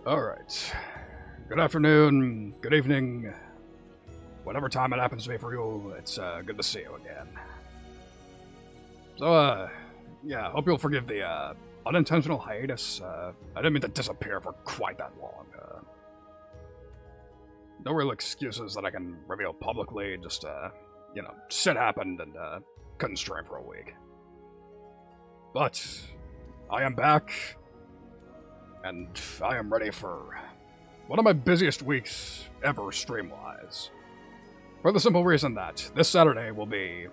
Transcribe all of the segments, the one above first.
Alright. Good afternoon, good evening, whatever time it happens to be for you, it's good to see you again. So, yeah, hope you'll forgive the unintentional hiatus. I didn't mean to disappear for quite that long. No real excuses that I can reveal publicly, just, shit happened and couldn't stream for a week. But, I am back, and I am ready for one of my busiest weeks ever stream-wise. For the simple reason that this Saturday will be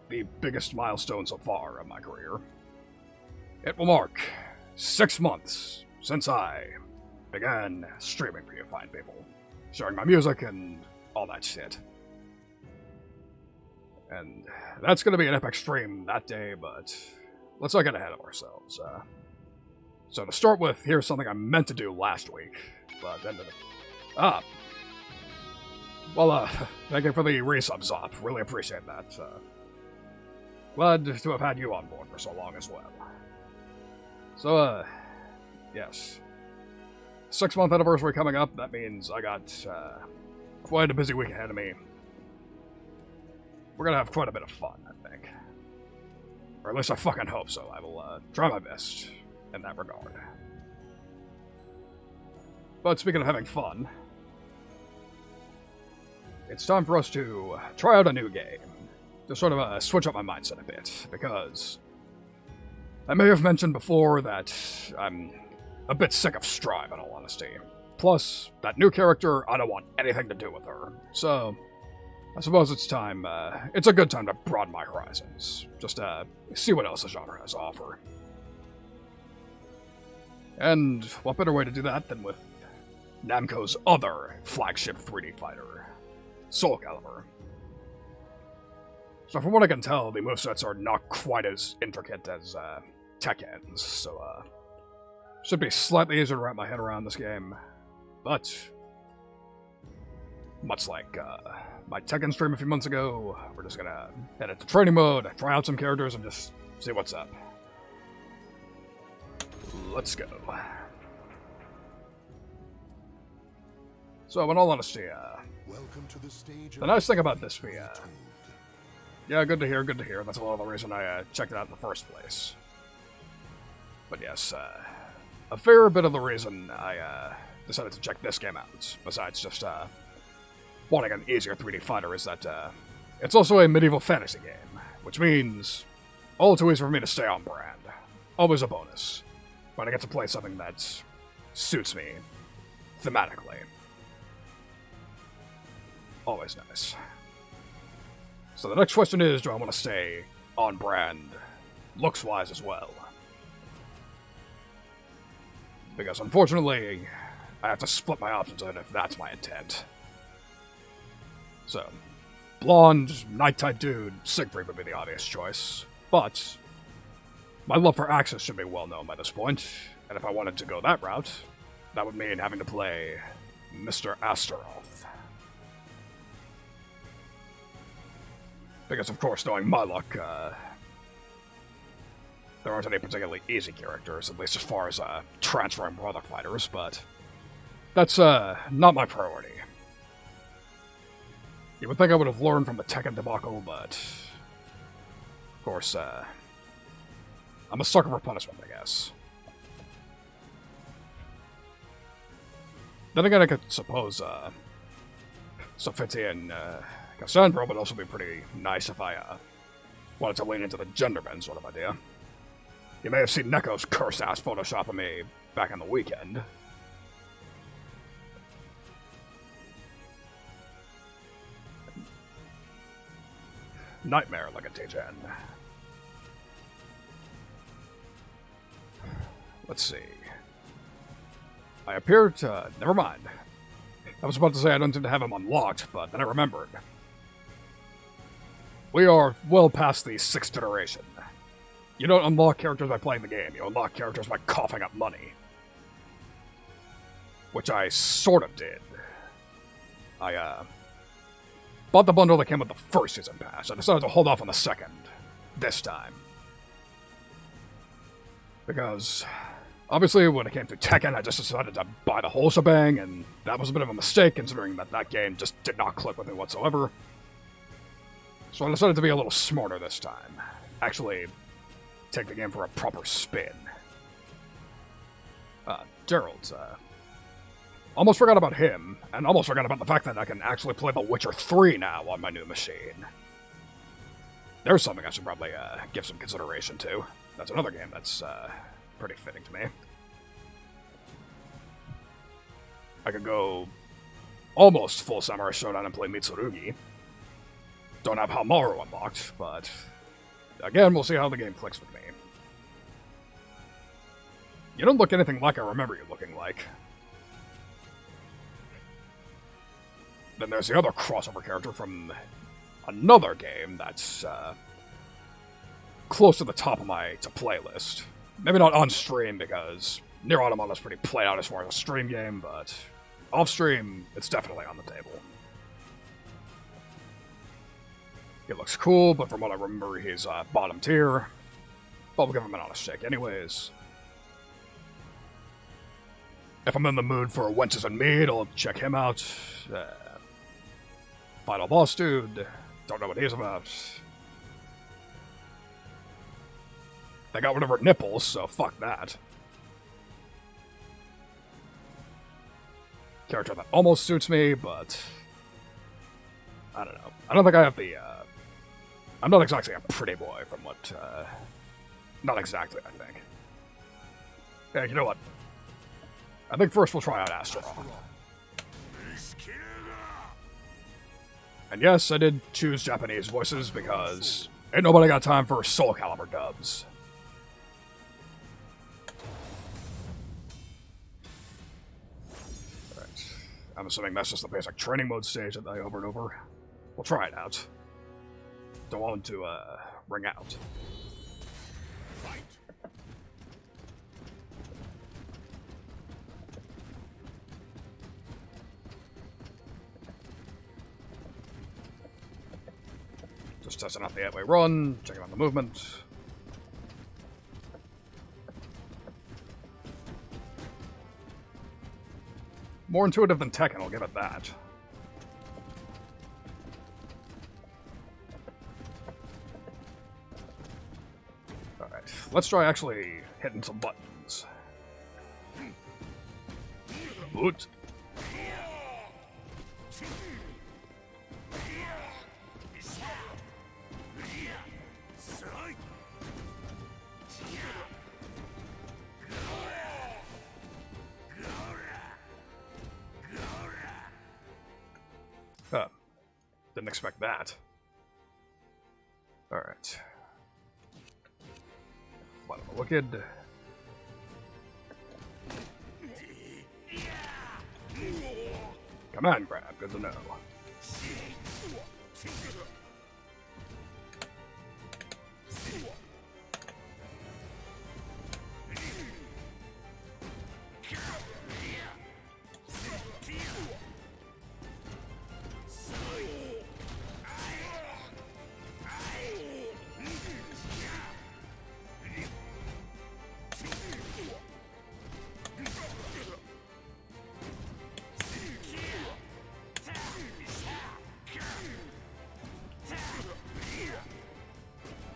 the biggest milestone so far of my career. It will mark 6 months since I began streaming for you fine people, sharing my music and all that shit. And that's going to be an epic stream that day, but let's not get ahead of ourselves. So to start with, here's something I meant to do last week, but ended up... thank you for the resubs, Zop. Really appreciate that. Glad to have had you on board for so long as well. So, yes. 6-month anniversary coming up, that means I got quite a busy week ahead of me. We're gonna have quite a bit of fun, I think. Or at least I fucking hope so. I will try my best in that regard. But speaking of having fun, it's time for us to try out a new game. To sort of switch up my mindset a bit, because I may have mentioned before that I'm a bit sick of Strive, in all honesty. Plus, that new character, I don't want anything to do with her. So, I suppose it's time, it's a good time to broaden my horizons. Just see what else the genre has to offer. And what better way to do that than with Namco's other flagship 3D fighter, SoulCalibur. So from what I can tell, the movesets are not quite as intricate as Tekken's, so should be slightly easier to wrap my head around this game. But much like my Tekken stream a few months ago, we're just gonna head into training mode, try out some characters, and just see what's up. Let's go. So, in all honesty, the nice thing about this yeah, good to hear, good to hear. That's a lot of the reason I checked it out in the first place. But yes, a fair bit of the reason I decided to check this game out, besides just wanting an easier 3D fighter, is that it's also a medieval fantasy game, which means all too easy for me to stay on brand. Always a bonus when I get to play something that suits me thematically. Always nice. So the next question is, do I want to stay on brand, looks-wise as well? Because unfortunately, I have to split my options on if that's my intent. So, blonde, night-type dude, Siegfried would be the obvious choice, but my love for Axis should be well known by this point, and if I wanted to go that route, that would mean having to play Mr. Astaroth. Because, of course, knowing my luck, there aren't any particularly easy characters, at least as far as transferring from other fighters, but that's not my priority. You would think I would have learned from the Tekken debacle, but of course, I'm a sucker for punishment, I guess. Then again, I could suppose Sophitia and Cassandra would also be pretty nice if I wanted to lean into the gender bend sort of idea. You may have seen Neko's cursed-ass Photoshop of me back on the weekend. Nightmare like a T-Gen. Let's see. I appear to... Never mind. I was about to say I don't seem to have him unlocked, but then I remembered. We are well past the 6th generation. You don't unlock characters by playing the game, you unlock characters by coughing up money. Which I sort of did. I, bought the bundle that came with the first season pass. I decided to hold off on the second. This time. Because Obviously, when it came to Tekken, I just decided to buy the whole shebang, and that was a bit of a mistake considering that that game just did not click with me whatsoever. So I decided to be a little smarter this time. Actually, take the game for a proper spin. Gerald's, almost forgot about him, and almost forgot about the fact that I can actually play The Witcher 3 now on my new machine. There's something I should probably, give some consideration to. That's another game that's, pretty fitting to me. I could go almost full Samurai Shodown and play Mitsurugi. Don't have Hamaru unlocked, but again, we'll see how the game clicks with me. You don't look anything like I remember you looking like. Then there's the other crossover character from another game that's close to the top of my to-play list. Maybe not on stream, because Nier Automata's pretty played out as far as a stream game, but off-stream, it's definitely on the table. He looks cool, but from what I remember, he's bottom tier. But we'll give him an honest shake anyways. If I'm in the mood for Wenches and Mead, I'll check him out. Final Boss Dude, don't know what he's about. They got rid of her nipples, so fuck that. Character that almost suits me, but I don't know. I don't think I have the, I'm not exactly a pretty boy from what, not exactly, I think. Yeah, you know what? I think first we'll try out Astaroth. And yes, I did choose Japanese voices because ain't nobody got time for SoulCalibur dubs. Alright. I'm assuming that's just the basic training mode stage that I over and over. We'll try it out. Don't want to, ring out. Just testing out the 8-way run, checking out the movement. More intuitive than Tekken, I'll give it that. Alright, let's try actually hitting some buttons. Boot. Didn't expect that. Alright. Blood of the Wicked. Command grab, good to know.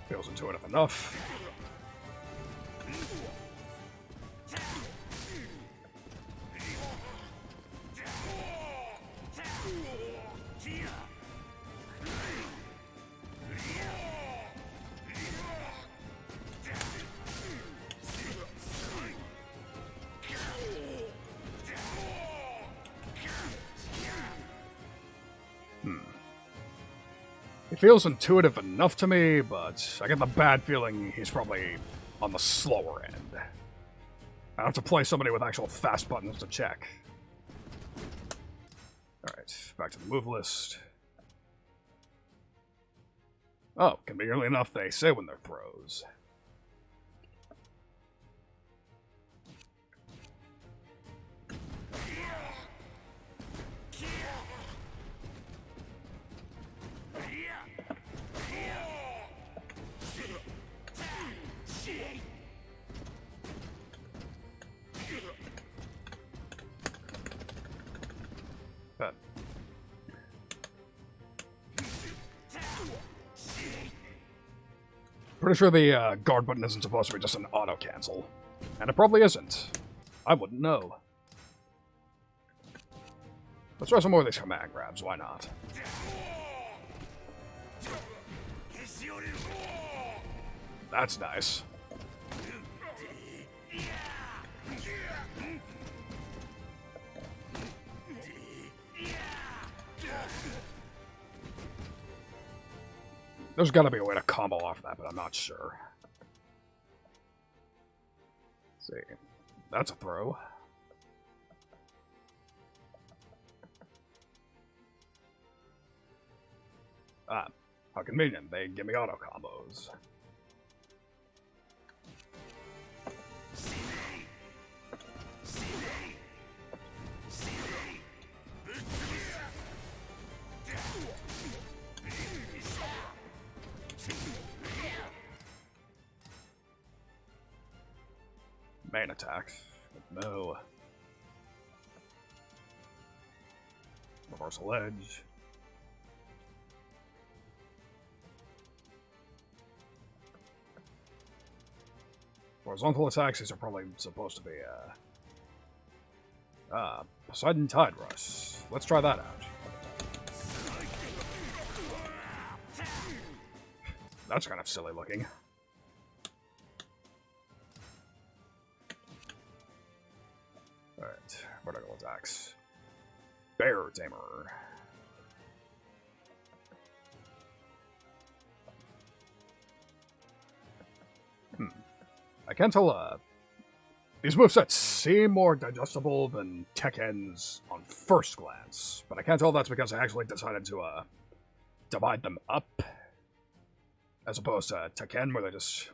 Feels intuitive enough. It feels intuitive enough to me, but I get the bad feeling he's probably on the slower end. I have to play somebody with actual fast buttons to check. Alright, back to the move list. Oh, conveniently enough, they say when they're throws. Huh. Pretty sure the guard button isn't supposed to be just an auto-cancel. And it probably isn't. I wouldn't know. Let's try some more of these command grabs, why not? That's nice. There's gotta be a way to combo off that, but I'm not sure. Let's see. That's a throw. Ah, how convenient. They give me auto combos. Main attack. No. Reversal edge. Horizontal attacks, these are probably supposed to be, Poseidon Tide Rush. Let's try that out. That's kind of silly looking. Alright, vertical attacks. Bear Tamer. I can't tell, these movesets seem more digestible than Tekken's on first glance, but I can't tell if that's because I actually decided to, divide them up, as opposed to Tekken, where they just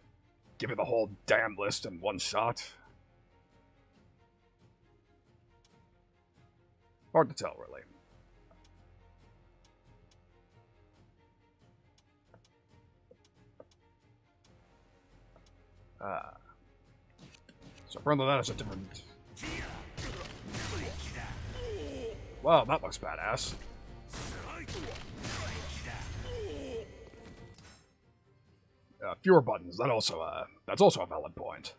give you the whole damn list in one shot. Hard to tell, really. So apparently that is a different... Wow, that looks badass. Fewer buttons, that's also a valid point.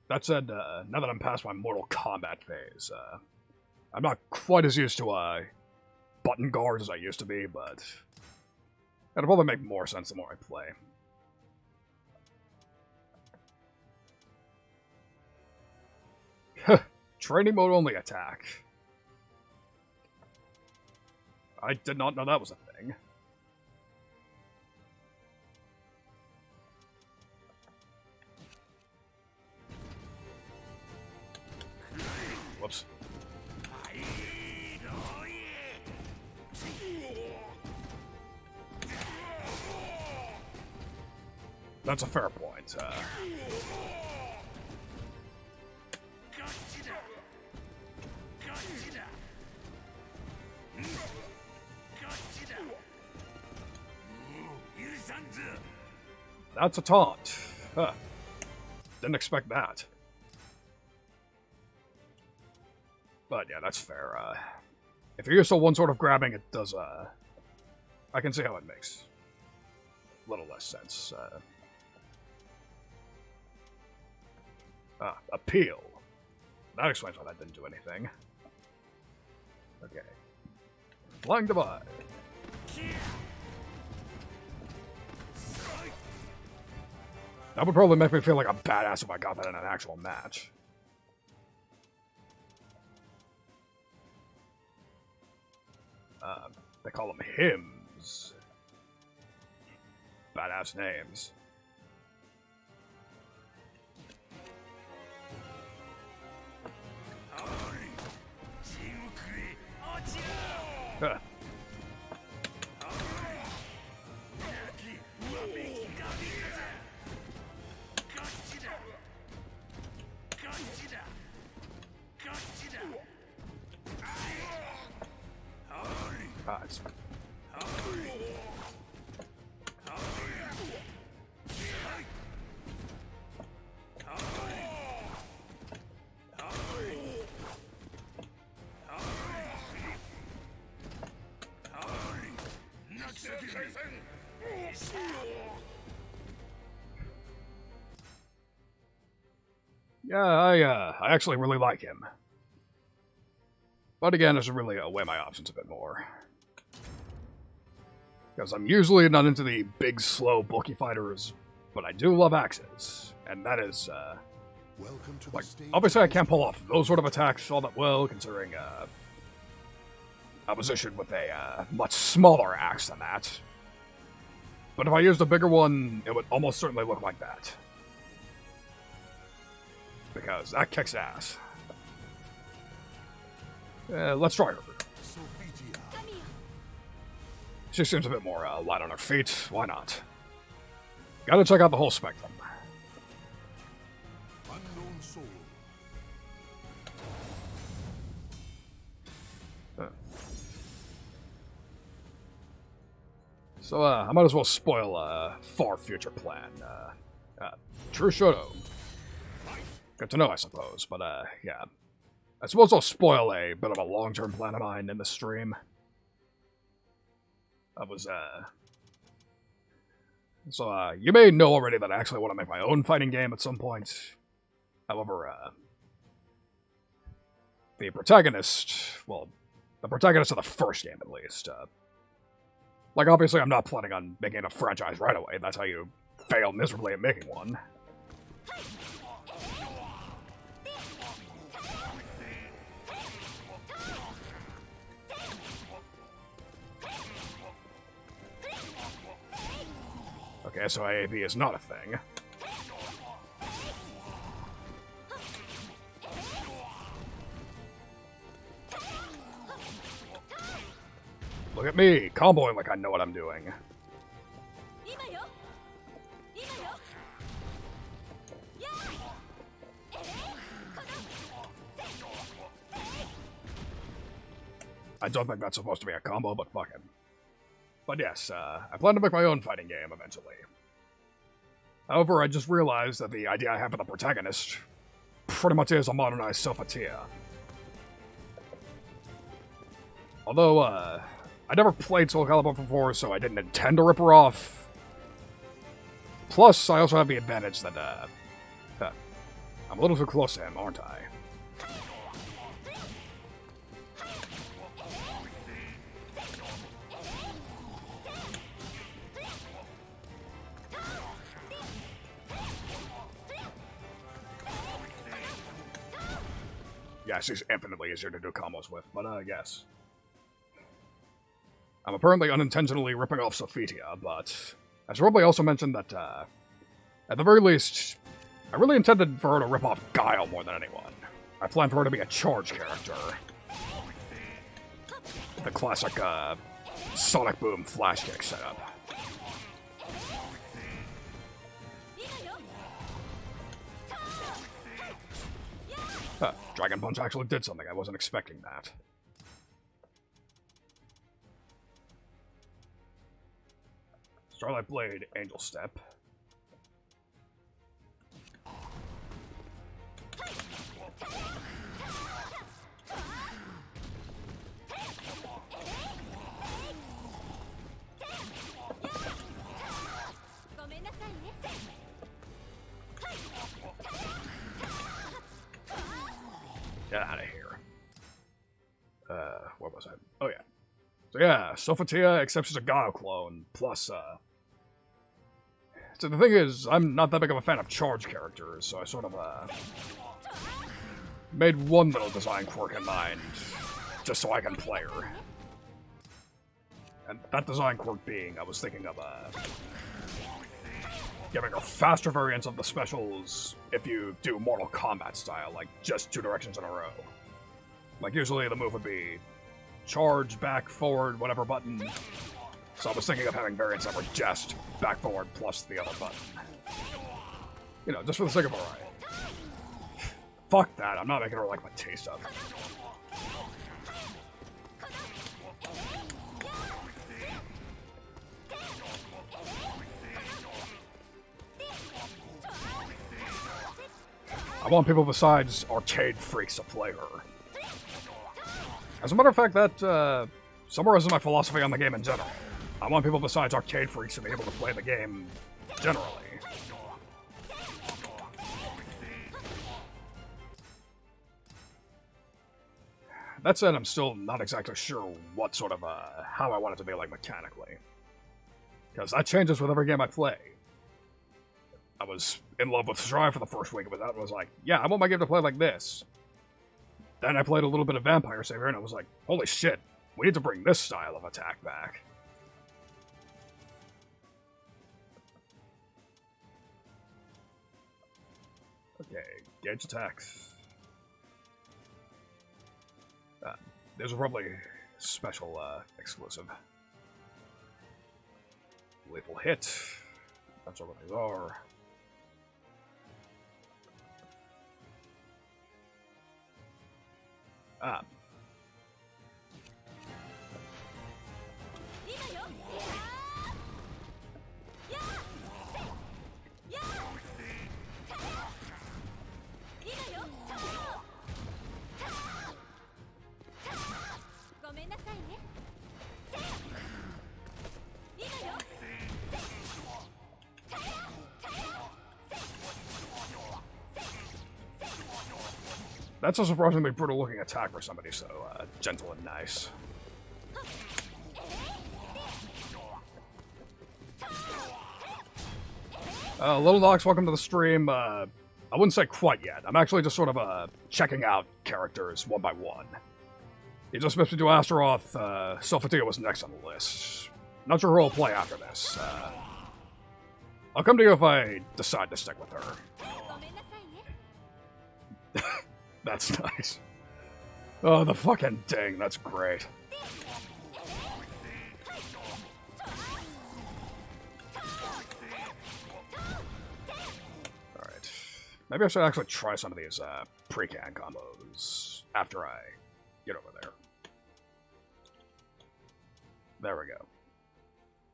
That said, now that I'm past my Mortal Kombat phase, I'm not quite as used to, button guards as I used to be, but it'll probably make more sense the more I play. Training mode only attack. I did not know that was a thing. Whoops. That's a fair point. That's a taunt. Huh. Didn't expect that. But yeah, that's fair. If you're used to one sort of grabbing, it does, I can see how it makes a little less sense. Appeal. That explains why that didn't do anything. Okay. Flying Divide. That would probably make me feel like a badass if I got that in an actual match. They call them hymns. Badass names. Huh. It's... Yeah, I actually really like him. But again, I should really weigh my options a bit more. Because I'm usually not into the big, slow, bulky fighters, but I do love axes. And that is, like, obviously I can't pull off those sort of attacks all that well, considering, I was issued with a, much smaller axe than that. But if I used a bigger one, it would almost certainly look like that. Because that kicks ass. Let's try her. She seems a bit more light on her feet. Why not? Gotta check out the whole spectrum. Unknown soul. So, I might as well spoil a far future plan. True Shoto. Good to know, I suppose, but, yeah. I suppose I'll spoil a bit of a long-term plan of mine in the stream. I was, So, you may know already that I actually want to make my own fighting game at some point. However, the protagonist, well, the protagonist of the first game, at least, like, obviously I'm not planning on making a franchise right away. That's how you fail miserably at making one. Okay, so AAB is not a thing. Look at me, comboing like I know what I'm doing. I don't think that's supposed to be a combo, but fuck it. But yes, I plan to make my own fighting game eventually. However, I just realized that the idea I have for the protagonist pretty much is a modernized Sophia. Although, I never played SoulCalibur before, so I didn't intend to rip her off. Plus, I also have the advantage that, I'm a little too close to him, aren't I? Yeah, she's infinitely easier to do combos with, but, yes. I'm apparently unintentionally ripping off Sophia, but I should probably also mention that, at the very least, I really intended for her to rip off Guile more than anyone. I planned for her to be a charge character. The classic, Sonic Boom flash kick setup. Dragon Punch actually did something. I wasn't expecting that. Starlight Blade, Angel Step. Get out of here. Where was I? Oh, yeah. So, yeah, Sophia, except she's a Guile clone, plus, So the thing is, I'm not that big of a fan of charge characters, so I sort of, made one little design quirk in mind, just so I can play her. And that design quirk being, I was thinking of, giving her faster variants of the specials if you do Mortal Kombat style, like just 2 directions in a row. Like usually the move would be charge, back, forward, whatever button. So I was thinking of having variants that were just back, forward, plus the other button. You know, just for the sake of variety. Fuck that, I'm not making her like Batista. I want people besides arcade freaks to play her. As a matter of fact, that summarizes my philosophy on the game in general. I want people besides arcade freaks to be able to play the game generally. That said, I'm still not exactly sure what sort of, how I want it to be, like, mechanically. Because that changes with every game I play. I was in love with Strive for the first week of it, and was like, yeah, I want my game to play like this. Then I played a little bit of Vampire Savior, and I was like, holy shit, we need to bring this style of attack back. Okay, gauge attacks. There's probably special exclusive. Lethal hit. That's what these are. Ah. That's a surprisingly brutal looking attack for somebody so gentle and nice. Little Docs, welcome to the stream. I wouldn't say quite yet. I'm actually just sort of checking out characters one by one. You just missed me to Astaroth. Sophatia was next on the list. Not sure who I'll play after this. I'll come to you if I decide to stick with her. That's nice. Oh, the fucking ding, that's great. Alright. Maybe I should actually try some of these pre-can combos after I get over there. There we go.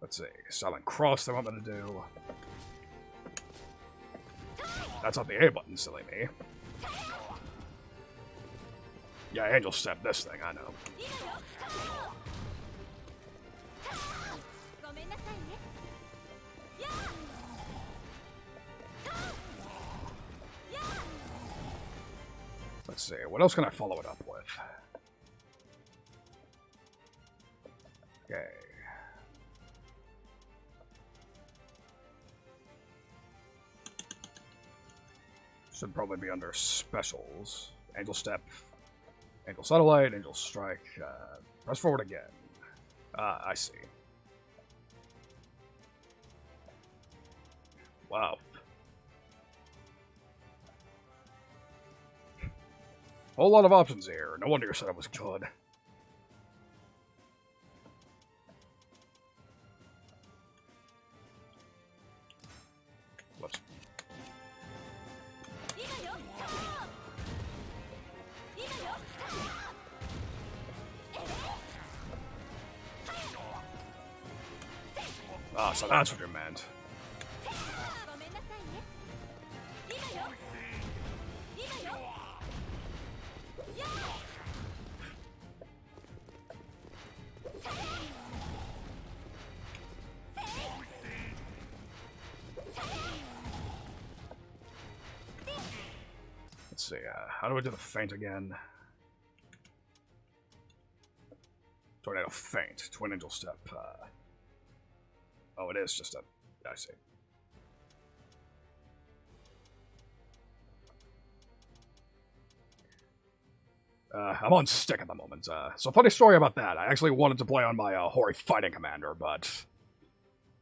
Let's see. Silent Cross they want me to do. That's not the A button, silly me. Yeah, Angel Step this thing, I know. Let's see, what else can I follow it up with? Okay. Should probably be under specials. Angel Step. Angel Satellite, Angel Strike, press forward again. I see. Wow. Whole lot of options here. No wonder your setup was good. Whoops. Ah, so that's what you meant. Let's see, how do I do the feint again? Tornado feint, Twin Angel Step, oh, it is just a... I see. I'm on stick at the moment. So funny story about that. I actually wanted to play on my Hori Fighting Commander, but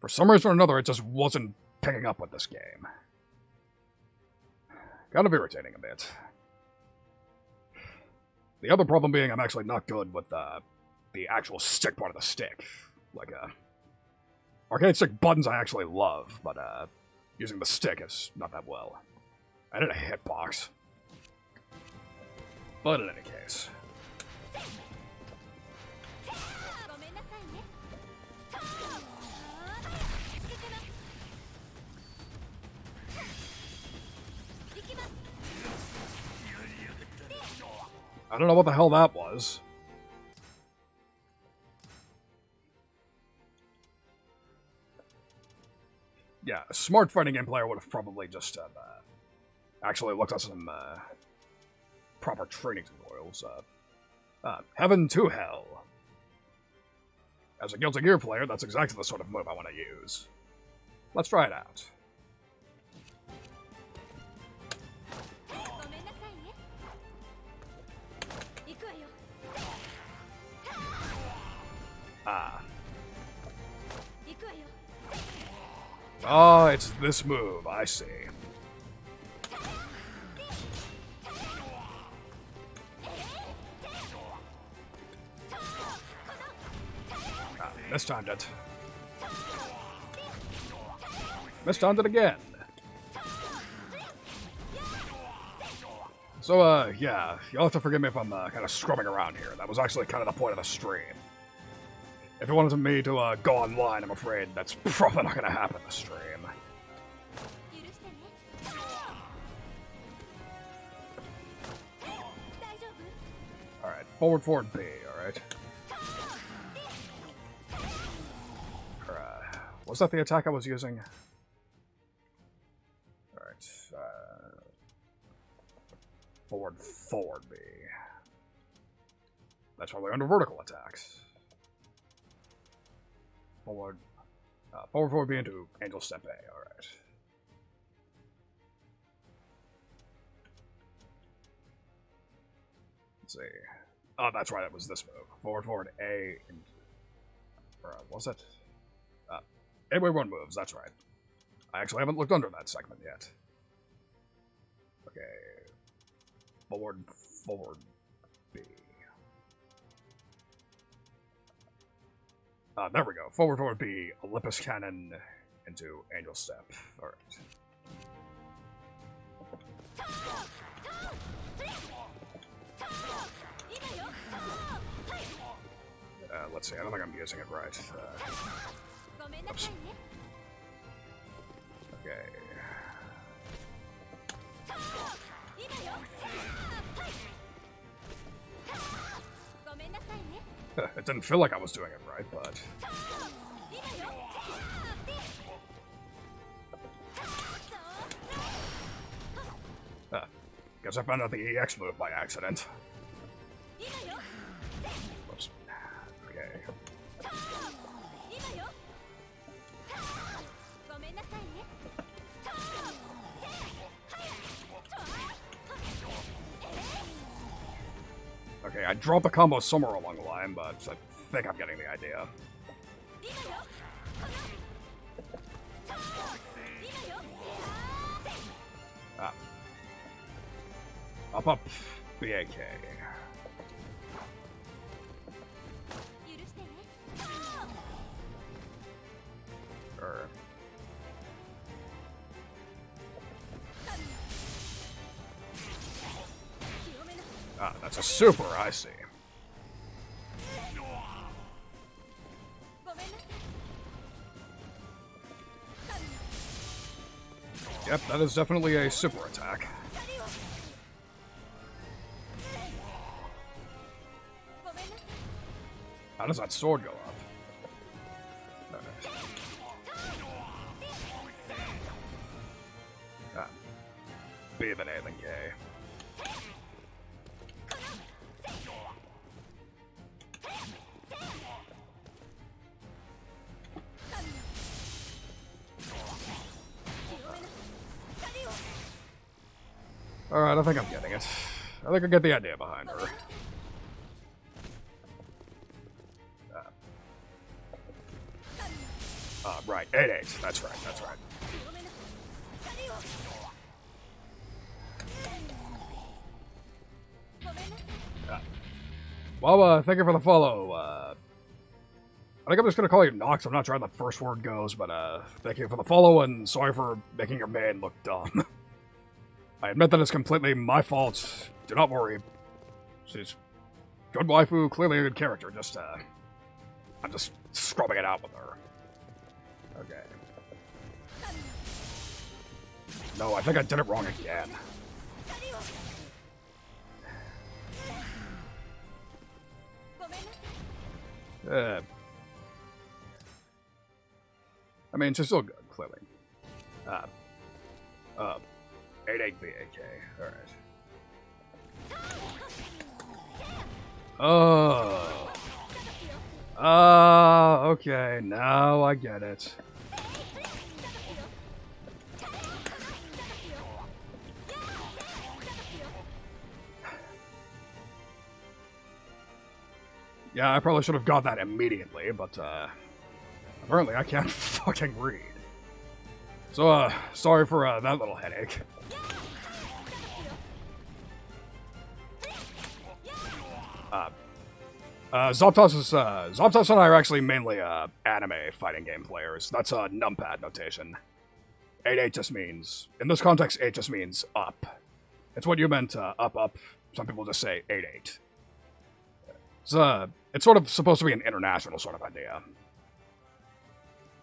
for some reason or another, it just wasn't picking up with this game. Kind of irritating a bit. The other problem being I'm actually not good with the actual stick part of the stick. Like, arcade stick buttons I actually love, but using the stick is not that well. I did a hitbox. But in any case. I don't know what the hell that was. Yeah, a smart fighting game player would have probably just actually looked at some proper training tutorials. Heaven to Hell. As a Guilty Gear player, that's exactly the sort of move I want to use. Let's try it out. Oh, it's this move, I see. Mistimed it. Mistimed it again. So, yeah, you'll have to forgive me if I'm kind of scrubbing around here. That was actually kind of the point of the stream. If you wanted me to go online, I'm afraid that's probably not going to happen this stream. Alright, forward B, alright. Was that the attack I was using? Alright, forward B. That's probably under vertical attacks. Forward B into Angel Step A, alright. Let's see. Oh, that's right, it was this move. Forward A, and... was it? A-Way-Run moves, that's right. I actually haven't looked under that segment yet. Okay. Forward B. There we go. Forward B, Olympus Cannon into Angel Step. Alright. Let's see, I don't think I'm using it right. Oops. Okay. It didn't feel like I was doing it right, but... Guess I found out the EX move by accident. Oops. Okay. Okay, I dropped the combo somewhere along the line, but I think I'm getting the idea. Up, BAK. That's a super, I see. Yep, that is definitely a super attack. How does that sword go up? B than A than K. Alright, I think I'm getting it. I think I get the idea behind her. Right, 8-8. That's right, that's right. Well, thank you for the follow. I think I'm just gonna call you Nox. I'm not sure how the first word goes, but thank you for the follow, and sorry for making your man look dumb. I admit that it's completely my fault. Do not worry. She's good waifu, clearly a good character. Just, I'm just scrubbing it out with her. Okay. No, I think I did it wrong again. I mean, she's still good, clearly. 8-8 BAK, alright. Oh. Okay, now I get it. Yeah, I probably should have got that immediately, but, apparently I can't fucking read. So, sorry for, that little headache. Zoptos and I are actually mainly, anime fighting game players. That's, numpad notation. 8-8 just means, in this context, 8 just means up. It's what you meant, up, up. Some people just say 8-8. It's sort of supposed to be an international sort of idea.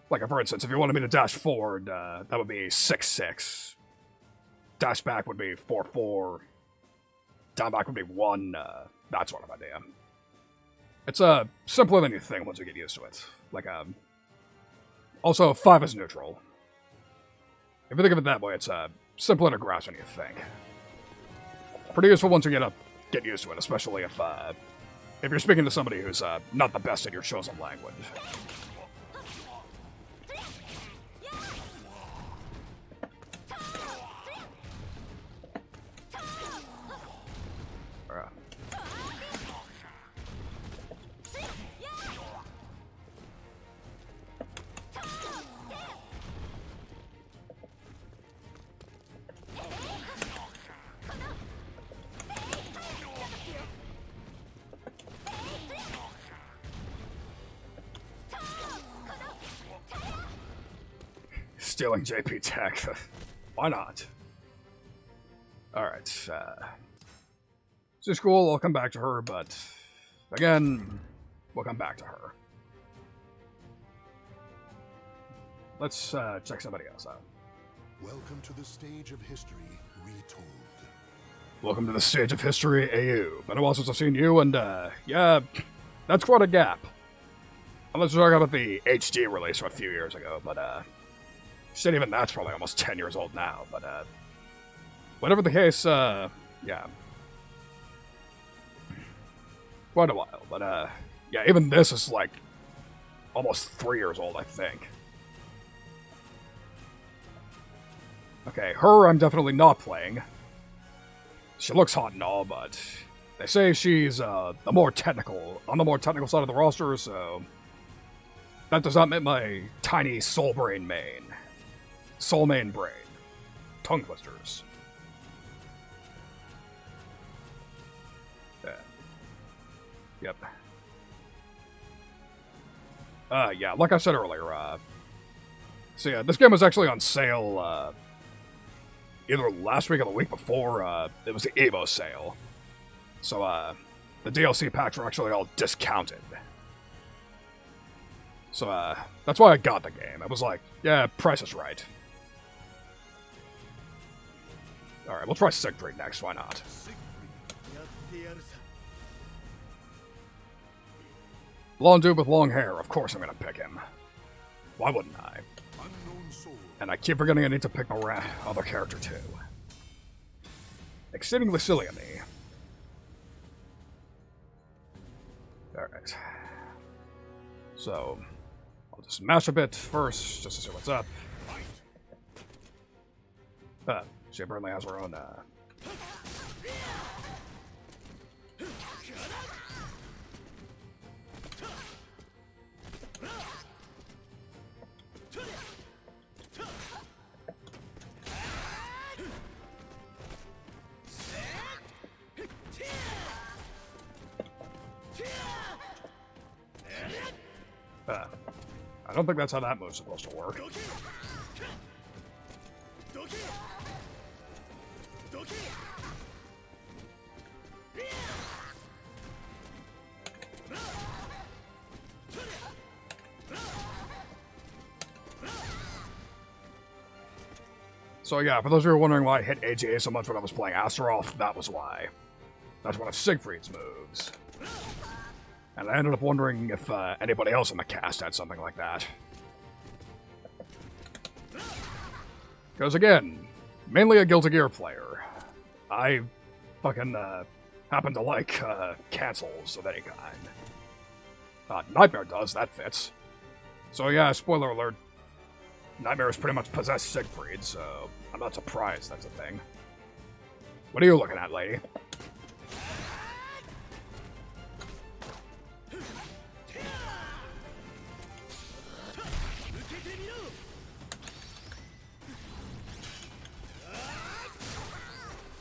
Like, for instance, if you wanted me to dash forward, that would be 6-6. Dash back would be 4-4. Down back would be 1, that sort of idea. It's, simpler than you think once you get used to it. Like, also, 5 is neutral. If you think of it that way, it's, simpler to grasp than you think. Pretty useful once you get used to it, especially if you're speaking to somebody who's, not the best at your chosen language. Stealing JP Tech. Why not? Alright, she's cool, I'll come back to her, but again, we'll come back to her. Let's check somebody else out. Welcome to the stage of history retold. Welcome to the stage of history, AU. Been a while since I've seen you, and yeah, that's quite a gap. Unless we're talking about the HD release from a few years ago, but shit, even that's probably almost 10 years old now, but whatever the case, yeah. Quite a while, but yeah, even this is like almost 3 years old, I think. Okay, her I'm definitely not playing. She looks hot and all, but they say she's on the more technical side of the roster, so that does not make my tiny soul brain main. Soul main brain. Tongue twisters. Yep. Yeah, like I said earlier, so yeah, this game was actually on sale, either last week or the week before, it was the Evo sale. So, the DLC packs were actually all discounted. So, that's why I got the game. I was like, yeah, price is right. Alright, we'll try Siegfried next, why not? Blonde dude with long hair, of course I'm gonna pick him. Why wouldn't I? And I keep forgetting I need to pick my other character too. Exceedingly silly of me. Alright. So, I'll just mash a bit first, just to see what's up. She apparently has her own, I don't think that's how that move's supposed to work. So yeah, for those of you who are wondering why I hit AGA so much when I was playing Astaroth, that was why. That's one of Siegfried's moves. And I ended up wondering if anybody else in the cast had something like that. Because again, mainly a Guilty Gear player. I fucking happen to like cancels of any kind. Nightmare does, that fits. So yeah, spoiler alert, Nightmare has pretty much possessed Siegfried, so I'm not surprised that's a thing. What are you looking at, lady?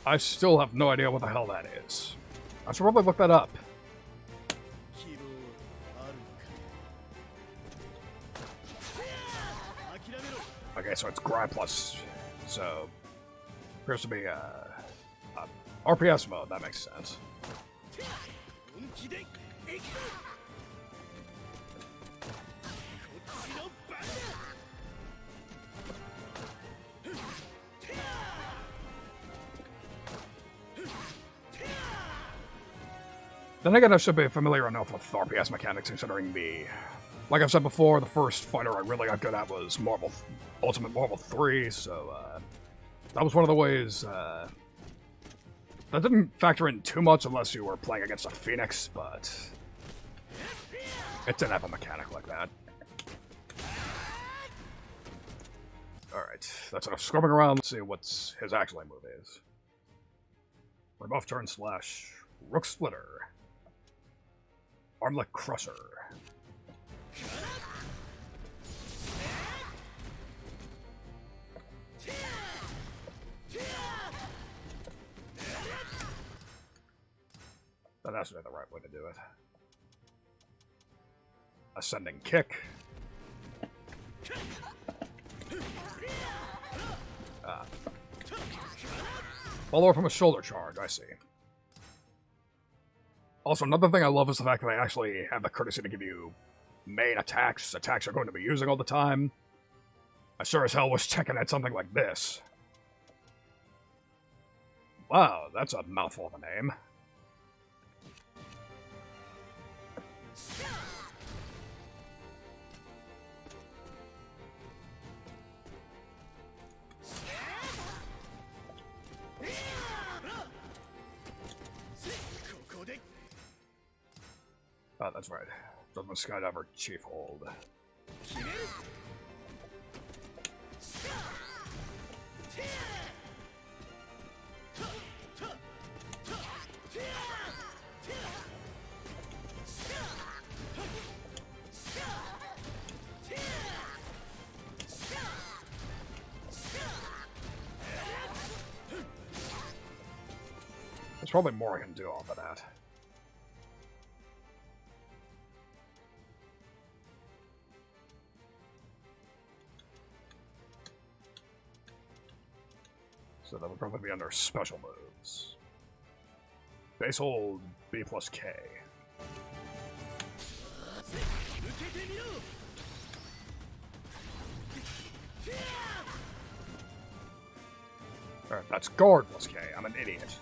I still have no idea what the hell that is. I should probably look that up. Okay, so it's grind plus, so appears to be RPS mode. That makes sense. Then again, I should be familiar enough with RPS mechanics, considering like I've said before, the first fighter I really got good at was Ultimate Marvel 3, so that was one of the ways that didn't factor in too much unless you were playing against a Phoenix, but it didn't have a mechanic like that. Alright, that's enough scrubbing around. Let's see what his actual move is. Rebuff turn slash Rook Splitter. Armlet Crusher. That has to be the right way to do it. Ascending Kick. Follower from a shoulder charge, I see. Also, another thing I love is the fact that they actually have the courtesy to give you main attacks you're going to be using all the time. I sure as hell was checking at something like this. Wow, that's a mouthful of a name. Oh, that's right. Judgment Skydiver Chief Hold. There's probably more I can do off of that. So that would probably be under special moves. Base hold B plus K. Alright, that's guard plus K. I'm an idiot.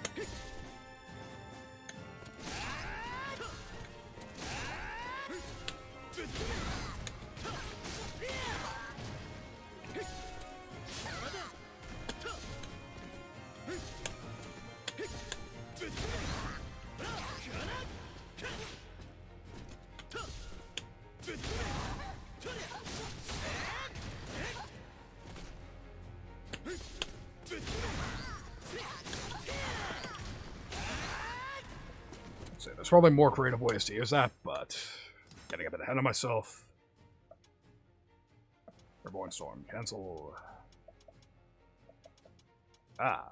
So there's probably more creative ways to use that, but getting a bit ahead of myself. Reborn Storm, cancel. Ah.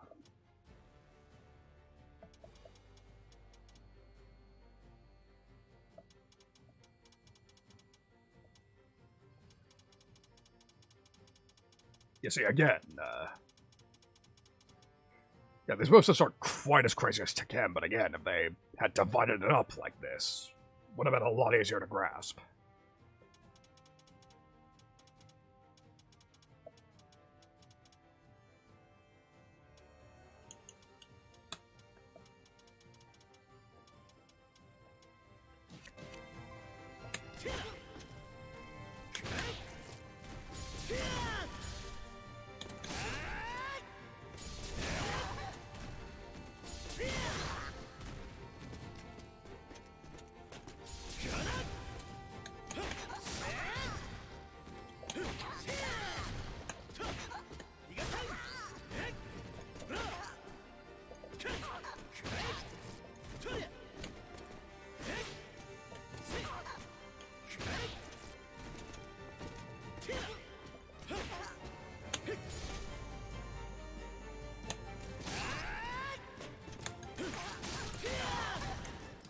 You see, again, yeah, these moves just aren't quite as crazy as Tekken, but again, if they had divided it up like this, would have been a lot easier to grasp.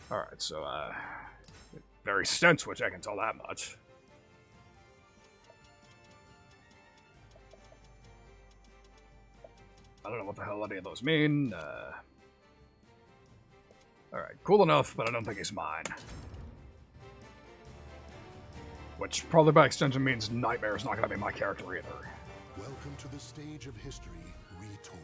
Alright, so, very stench, which I can tell that much. I don't know what the hell any of those mean. Alright, cool enough, but I don't think he's mine. Which probably by extension means Nightmare's not gonna be my character either. Welcome to the stage of history retold.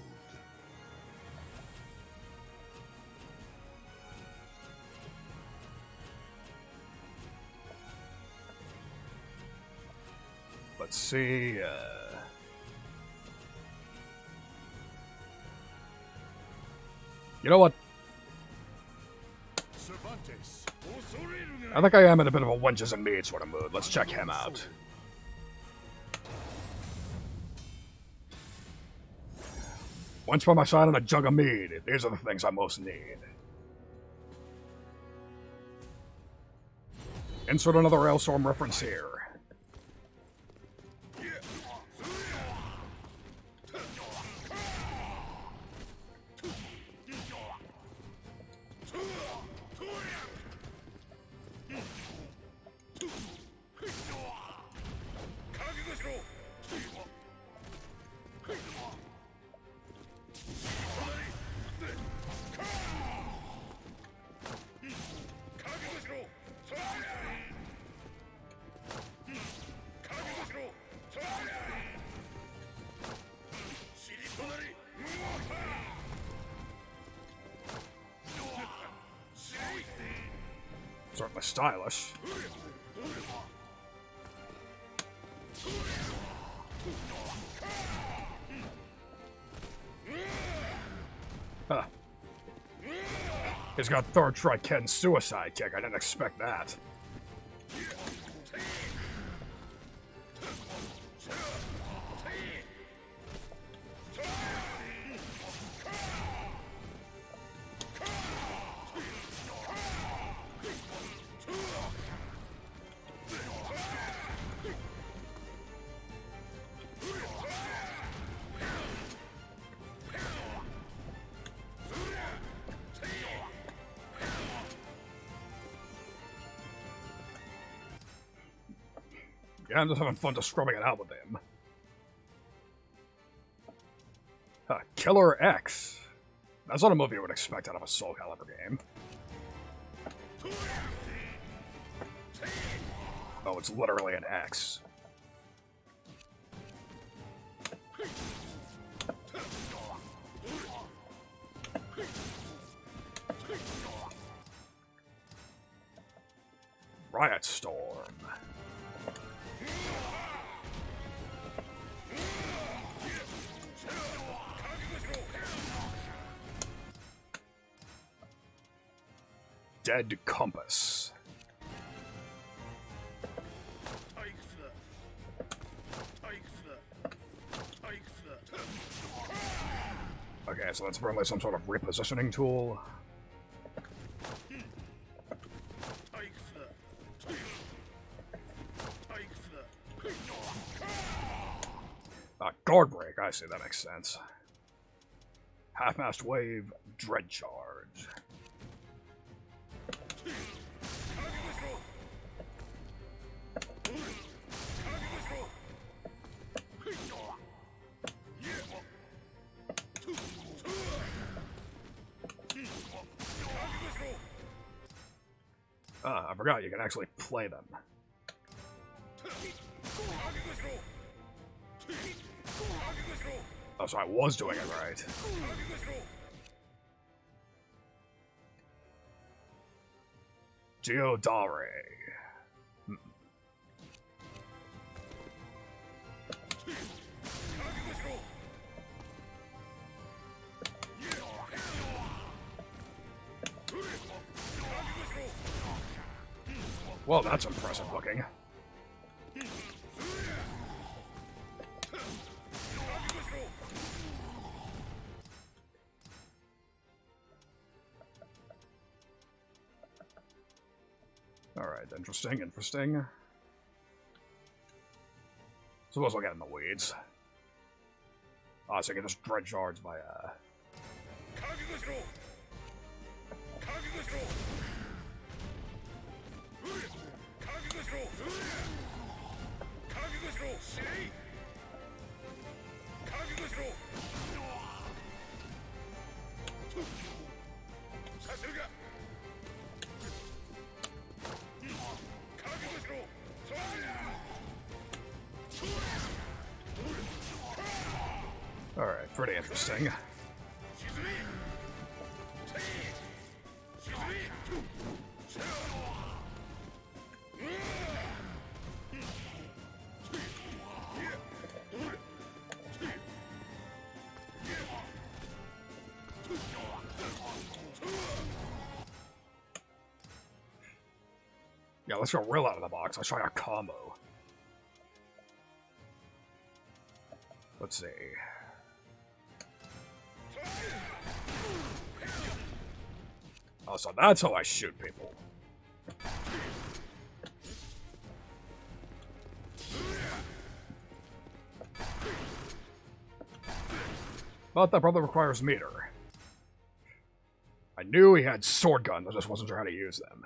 Let's see, you know what? Cervantes. I think I am in a bit of a wenches and mead sort of mood. Let's check him out. Once by my side and a jug of mead. These are the things I most need. Insert another Ailstorm reference here. Certainly stylish. Huh. He's got third try Ken's suicide kick. I didn't expect that. Yeah, I'm just having fun just scrubbing it out with him. Killer X. That's not a movie you would expect out of a SoulCalibur game. Oh, it's literally an X. Riot Storm. Dead Compass. Okay, so that's probably some sort of repositioning tool. Guard break, I see, that makes sense. Half-mast wave, dread charge. I forgot you can actually play them. Oh, so I was doing it right. Geodare. Well, that's impressive looking. Alright, interesting. Suppose I'll get in the weeds. Oh, so I can just dread charge by, Pretty interesting. Yeah, let's go real out of the box. Let's try a combo. Let's see. Oh, so that's how I shoot people. But that probably requires meter. I knew he had sword guns, I just wasn't sure how to use them.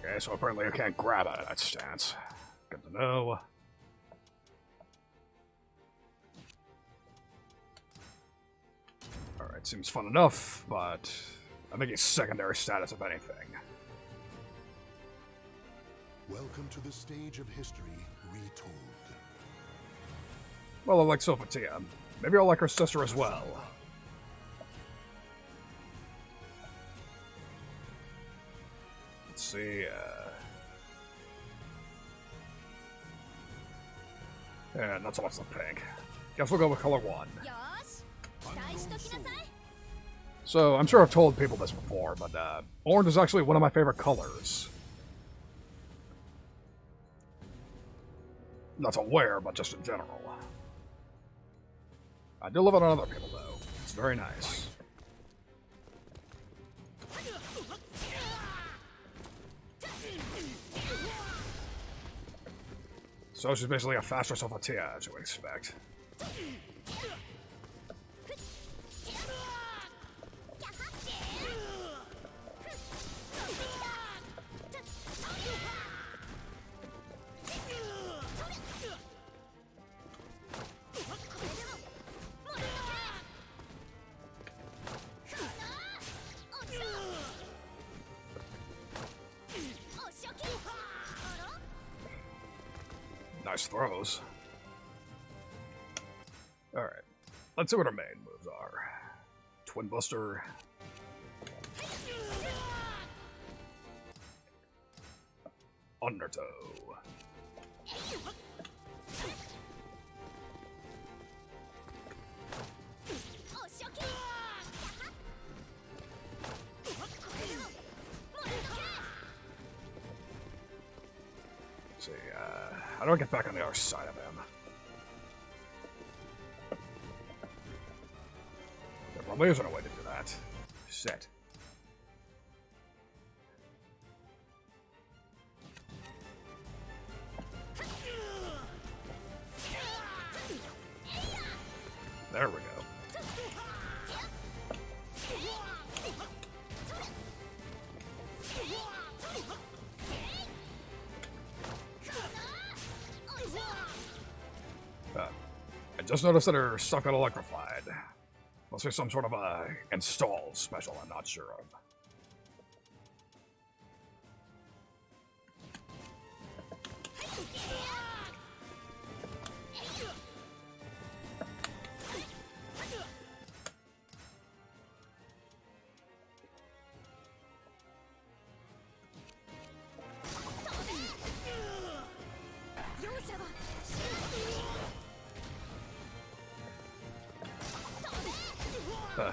Okay, so apparently I can't grab out of that stance. Good to know. Alright, seems fun enough, but I think it's secondary status if anything. Welcome to the stage of history retold. Well, I like Sophatia. Maybe I'll like her sister as well. Let's see, yeah, not so much the pink. Guess we'll go with color 1. So, I'm sure I've told people this before, but orange is actually one of my favorite colors. Not to wear, but just in general. I do love it on other people, though. It's very nice. So she's basically a faster Sophatia, as you would expect. Nice throws. Alright. Let's see what our main moves are. Twin Buster. Undertow. Let's see, how do I get back on the other side of him? There probably isn't a way to do that. Shit. There we go. I just noticed that her stuff got electrified. Must be some sort of a install special I'm not sure of.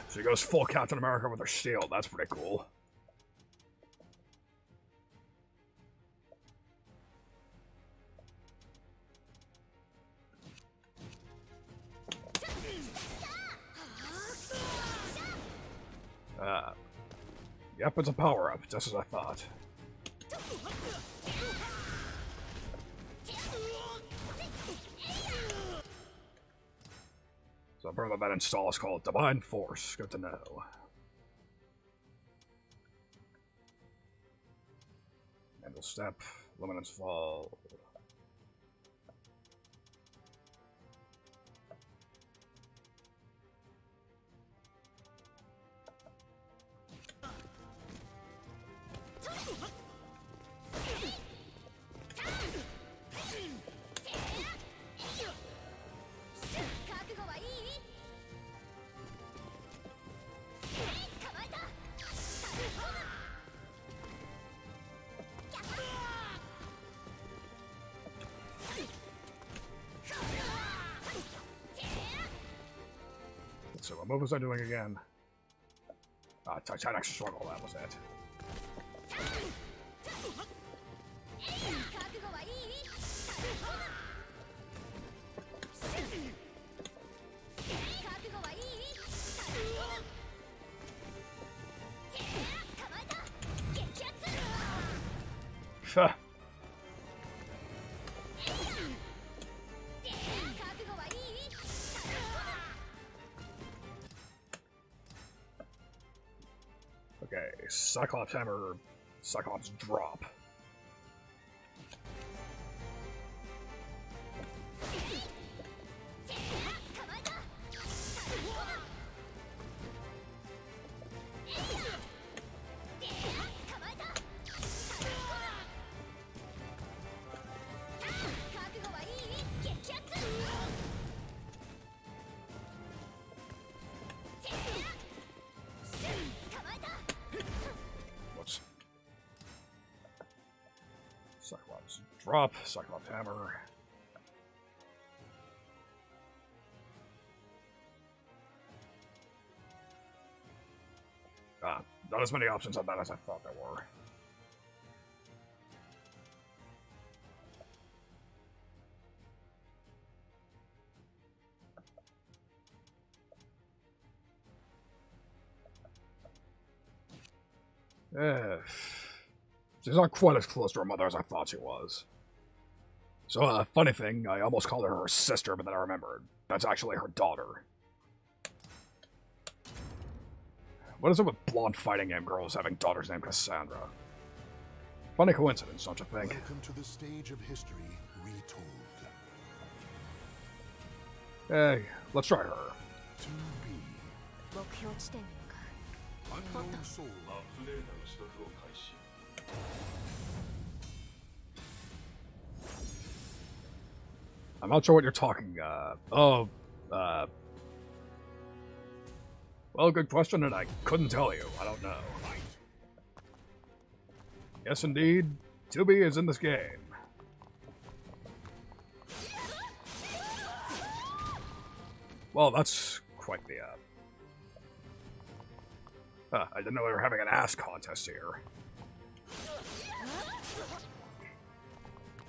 She goes full Captain America with her shield. That's pretty cool. Yep, it's a power-up, just as I thought. So apparently that install is called Divine Force. Good to know. Handle Step, Luminance Fall. So what was I doing again? Titanic Struggle, that was it. Okay, Cyclops Hammer, Cyclops Drop. Cyclops Drop, Cyclops Hammer. Not as many options on that as I thought there were. She's not quite as close to her mother as I thought she was. So, funny thing, I almost called her sister, but then I remembered. That's actually her daughter. What is it with blonde fighting game girls having daughters named Cassandra? Funny coincidence, don't you think? Welcome to the stage of history retold. Hey, let's try her. To be unknown soul. I'm not sure what you're talking, well, good question, and I couldn't tell you. I don't know. Yes, indeed, 2B is in this game. Well, that's quite the, I didn't know we were having an ass contest here.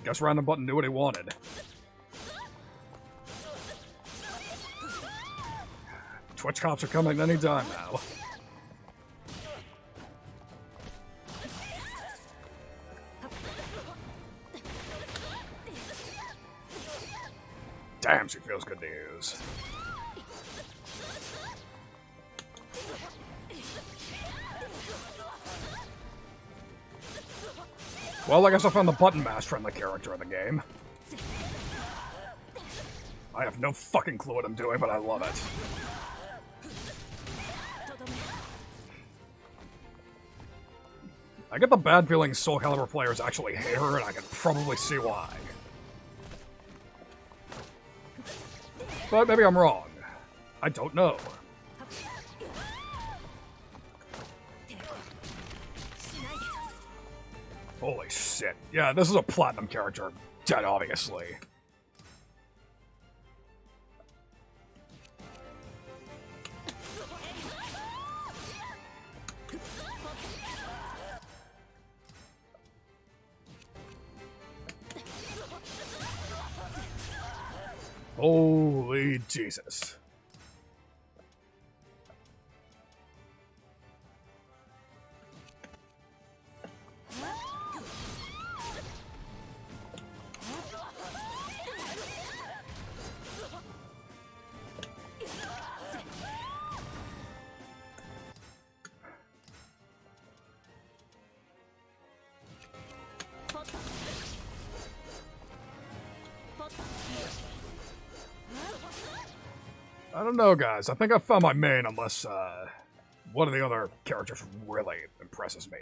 Guess Random Button knew what he wanted. Twitch cops are coming anytime now. Damn, she feels good to use. Well, I guess I found the button mash friendly character in the game. I have no fucking clue what I'm doing, but I love it. I get the bad feeling SoulCalibur players actually hate her, and I can probably see why. But maybe I'm wrong. I don't know. Holy shit. Yeah, this is a platinum character. Dead obviously. Holy Jesus. I don't know, guys. I think I found my main, unless one of the other characters really impresses me.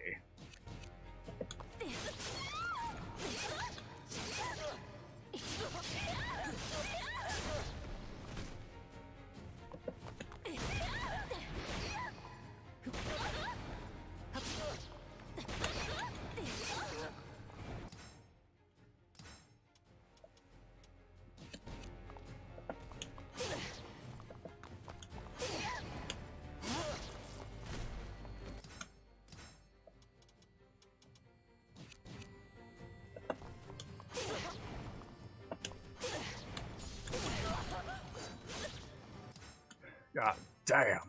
God damn.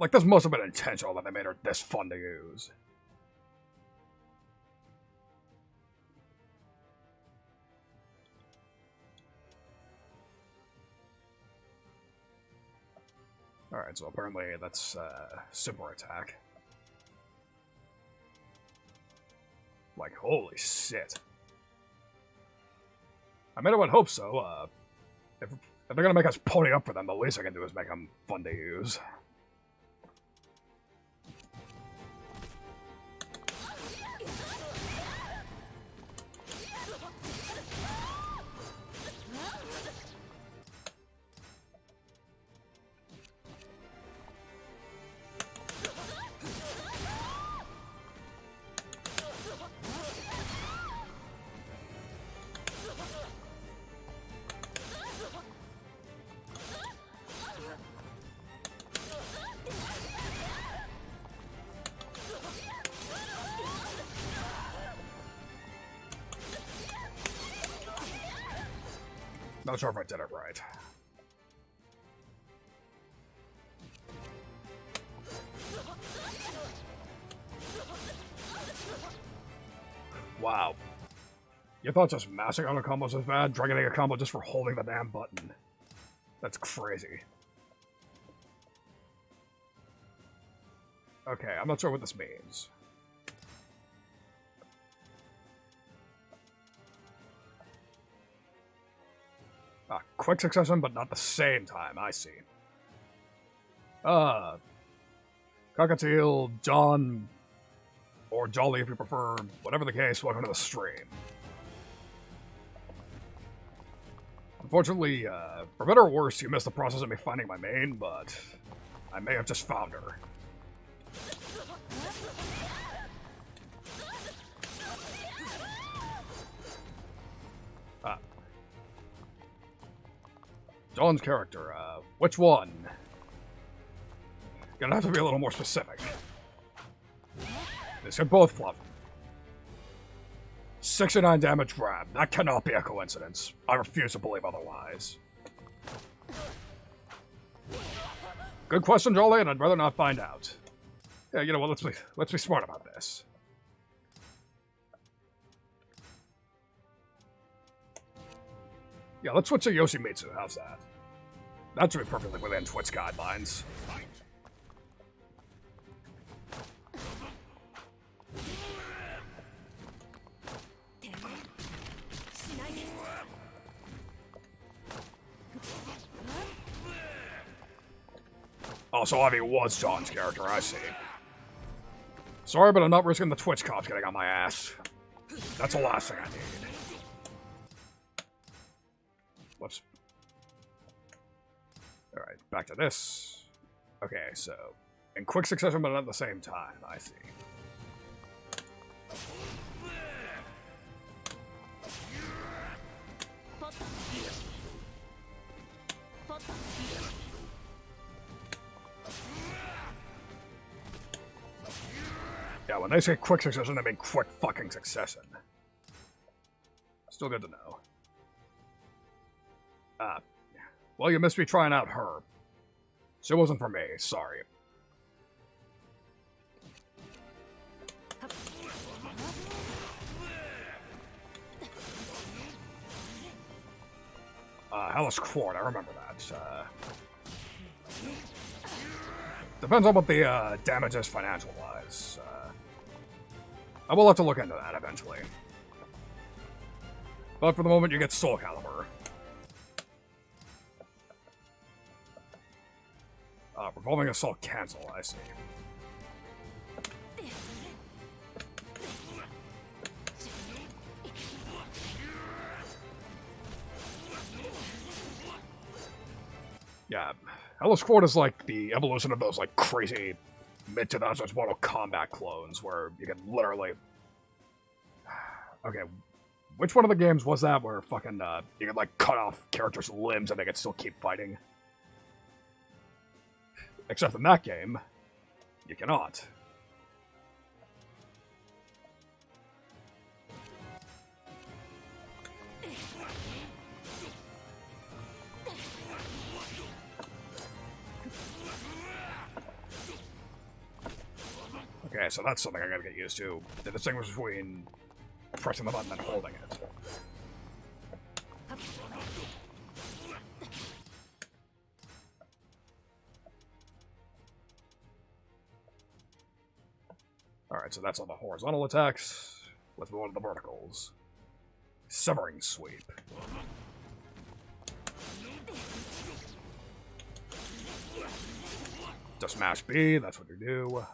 Like, this must have been intentional that they made her this fun to use. Alright, so apparently that's super attack. Like, holy shit. I mean, I would hope so. If they're gonna make us pony up for them, the least I can do is make them fun to use. Not sure if I did it right. Wow. You thought just mashing on a combo was bad? Dragoning a combo just for holding the damn button. That's crazy. Okay, I'm not sure what this means. Ah, quick succession, but not the same time, I see. Cockatiel, John, or Jolly if you prefer, whatever the case, welcome to the stream. Unfortunately, for better or worse, you missed the process of me finding my main, but I may have just found her. John's character, which one? Gonna have to be a little more specific. These could both flop. 69 damage grab. That cannot be a coincidence. I refuse to believe otherwise. Good question, Jolly, and I'd rather not find out. Yeah, you know what, let's be smart about this. Yeah, let's switch to Yoshimitsu, how's that? That should be perfectly within Twitch guidelines. Also, Ivy was John's character, I see. Sorry, but I'm not risking the Twitch cops getting on my ass. That's the last thing I need. Whoops. Alright, back to this. Okay, so, in quick succession, but not at the same time, I see. Yeah, when they say quick succession, they mean quick fucking succession. Still good to know. Well, you missed me trying out her. So it wasn't for me, sorry. Hellish Quart, I remember that. Depends on what the damage is financial-wise. I will have to look into that eventually. But for the moment, you get SoulCalibur. Revolving assault cancel, I see. Yeah, Hello Squad is like the evolution of those like crazy mid-2000s Mortal Kombat clones where you can literally... Okay, which one of the games was that where fucking you could like cut off characters' limbs and they could still keep fighting? Except in that game, you cannot. Okay, so that's something I gotta get used to. The distinguish between pressing the button and holding it. Alright, so that's all the horizontal attacks. Let's move on to the verticals. Severing Sweep. To smash B, that's what you do.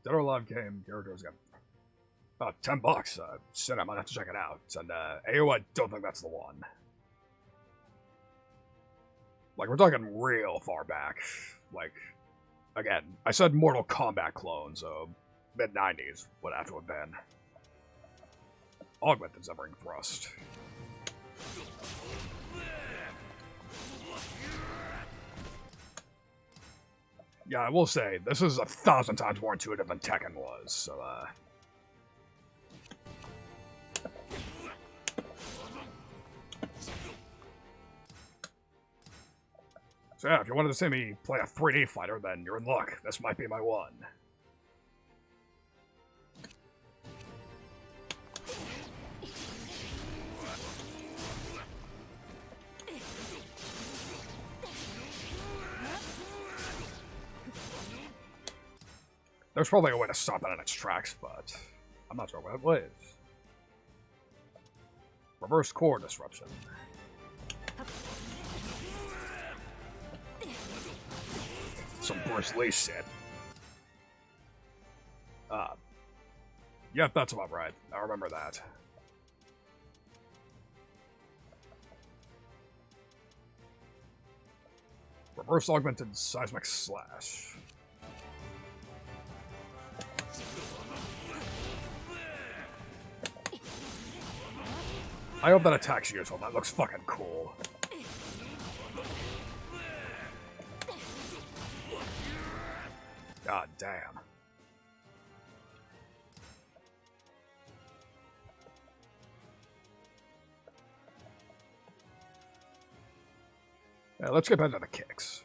Dead or Alive game characters got about $10. Shit, I might have to check it out. And AO, I don't think that's the one. Like, we're talking real far back. Like, again, I said Mortal Kombat clone, so mid-90s would have to have been. Augmented Severing Thrust. Yeah, I will say, this is 1,000 times more intuitive than Tekken was, so, So yeah, if you wanted to see me play a 3D fighter, then you're in luck. This might be my one. There's probably a way to stop it in its tracks, but I'm not sure what it is. Reverse core disruption. Some Bruce Lee shit. Yep, that's about right. I remember that. Reverse augmented seismic slash. I hope that attack's useful. That looks fucking cool. God damn. Yeah, let's get back to the kicks.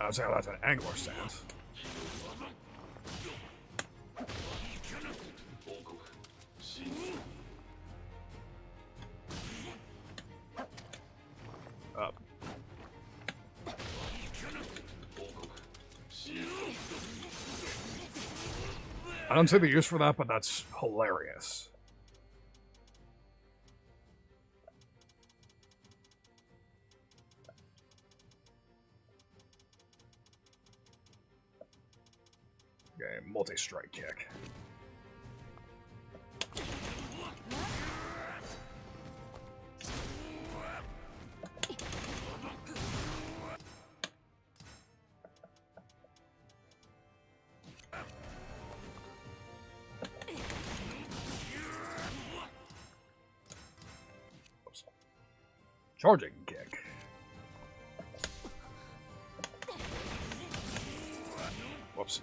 I'd say that's an angler stance. Up. I don't see the use for that, but that's hilarious. Okay, multi-strike kick. Oops. Charging kick. Whoops.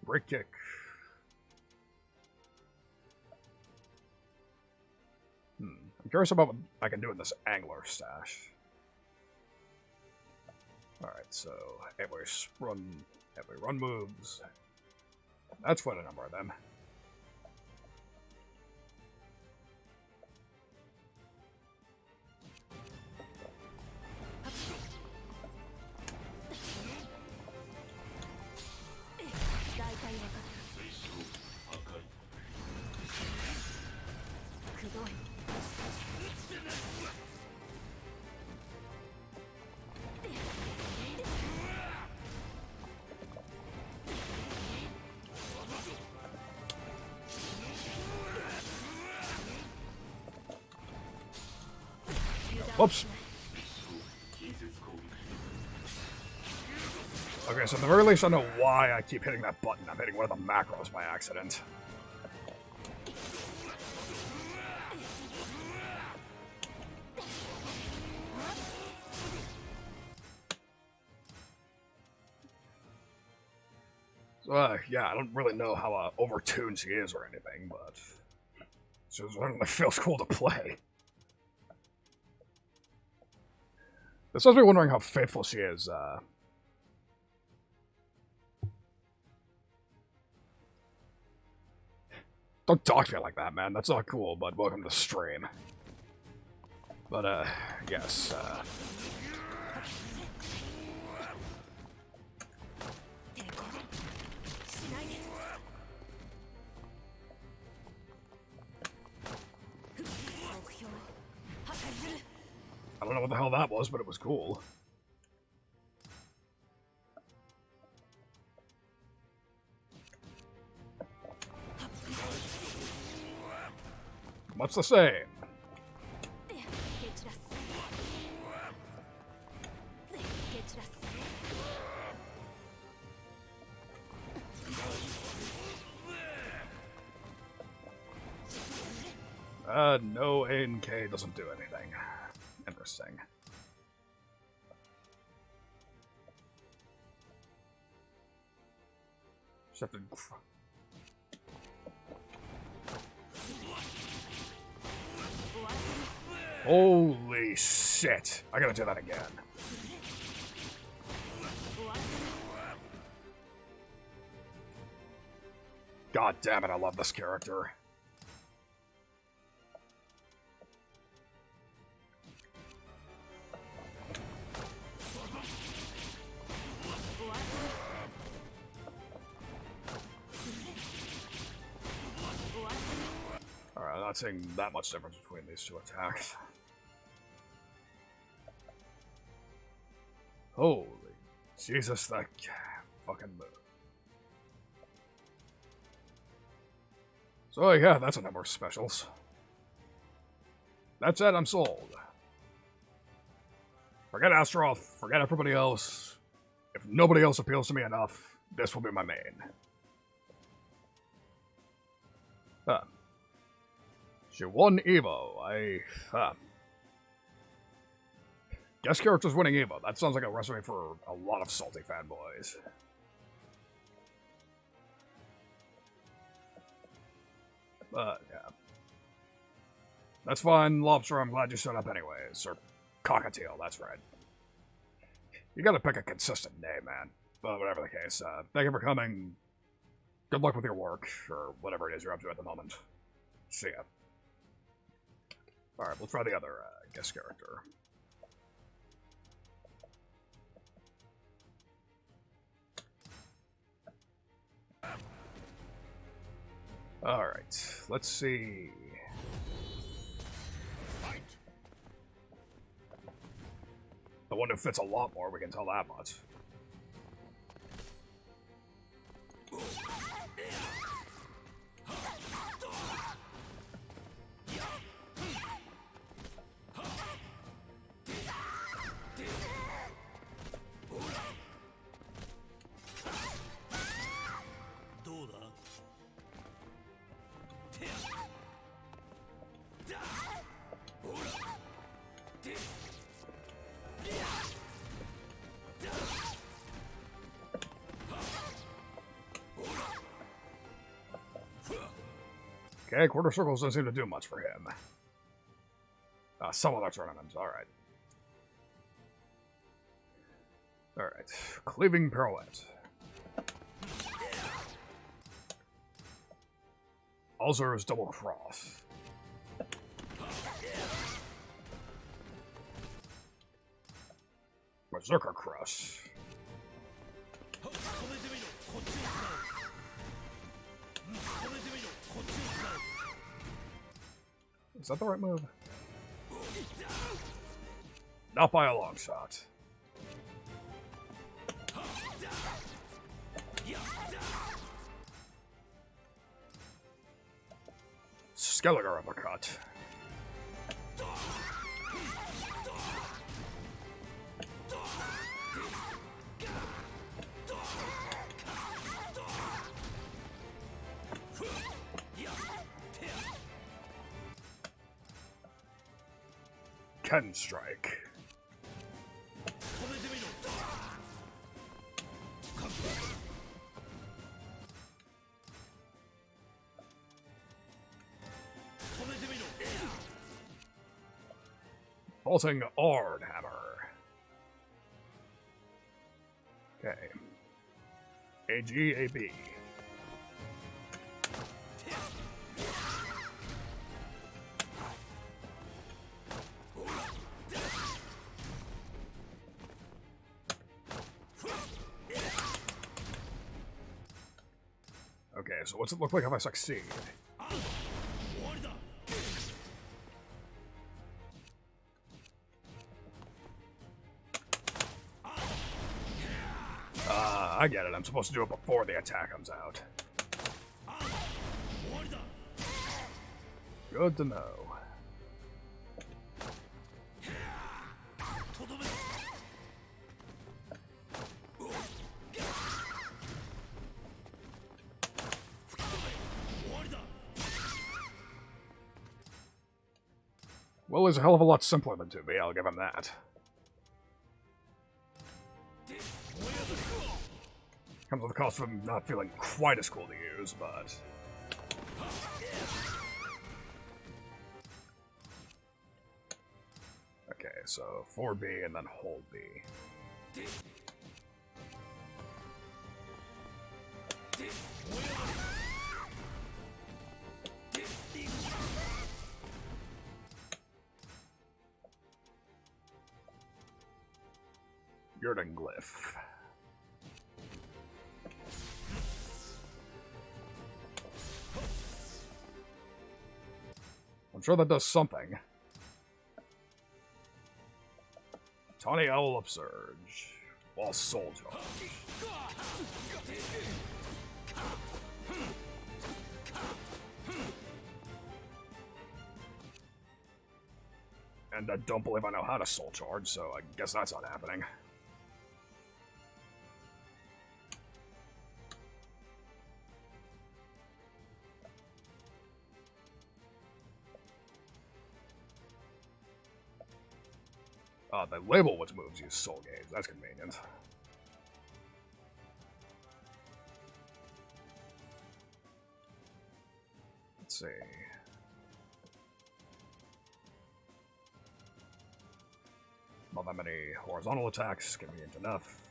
Break kick. I'm curious about what I can do in this angler stash. Alright, so every run moves. That's quite a number of them. Whoops. Okay, so at the very least I know why I keep hitting that button. I'm hitting one of the macros by accident. So, yeah, I don't really know how overtuned she is or anything, but it certainly feels cool to play. This has me wondering how faithful she is. Don't talk to me like that, man. That's not cool, but welcome to the stream. But, yes, I don't know what the hell that was, but it was cool. Much the same. No A and K doesn't do anything. Interesting. Just have to... Holy shit! I gotta do that again. God damn it, I love this character. Alright, I'm not seeing that much difference between these two attacks. Holy Jesus, that fucking move. So yeah, that's a number of specials. That's it, I'm sold. Forget Astaroth, forget everybody else. If nobody else appeals to me enough, this will be my main. She won Evo. Guest characters winning Evo. That sounds like a recipe for a lot of salty fanboys. But, yeah. That's fine, Lobster, I'm glad you showed up anyways. Or Cockatiel, that's right. You gotta pick a consistent name, man. But whatever the case, thank you for coming. Good luck with your work, or whatever it is you're up to at the moment. See ya. Alright, we'll try the other guest character. Alright, let's see. The one who fits a lot more, we can tell that much. Okay, quarter circles doesn't seem to do much for him. Some other tournaments, alright. Alright, cleaving pirouette. Alzur's Double Cross. Berserker Crush. Is that the right move? Not by a long shot. Skelliger Uppercut. Ken Strike. Bolting Ard Hammer. Okay. AG-AB. Okay, so what's it look like if I succeed? I get it. I'm supposed to do it before the attack comes out. Good to know. Well, it's a hell of a lot simpler than 2B, I'll give him that. Comes with the cost of him not feeling quite as cool to use, but... Okay, so 4B and then hold B. Glyph. I'm sure that does something. Tawny Owl Upsurge. While Soul Charge. And I don't believe I know how to Soul Charge, so I guess that's not happening. They label which moves use Soul Gauge. That's convenient. Let's see. Not that many horizontal attacks. Convenient enough.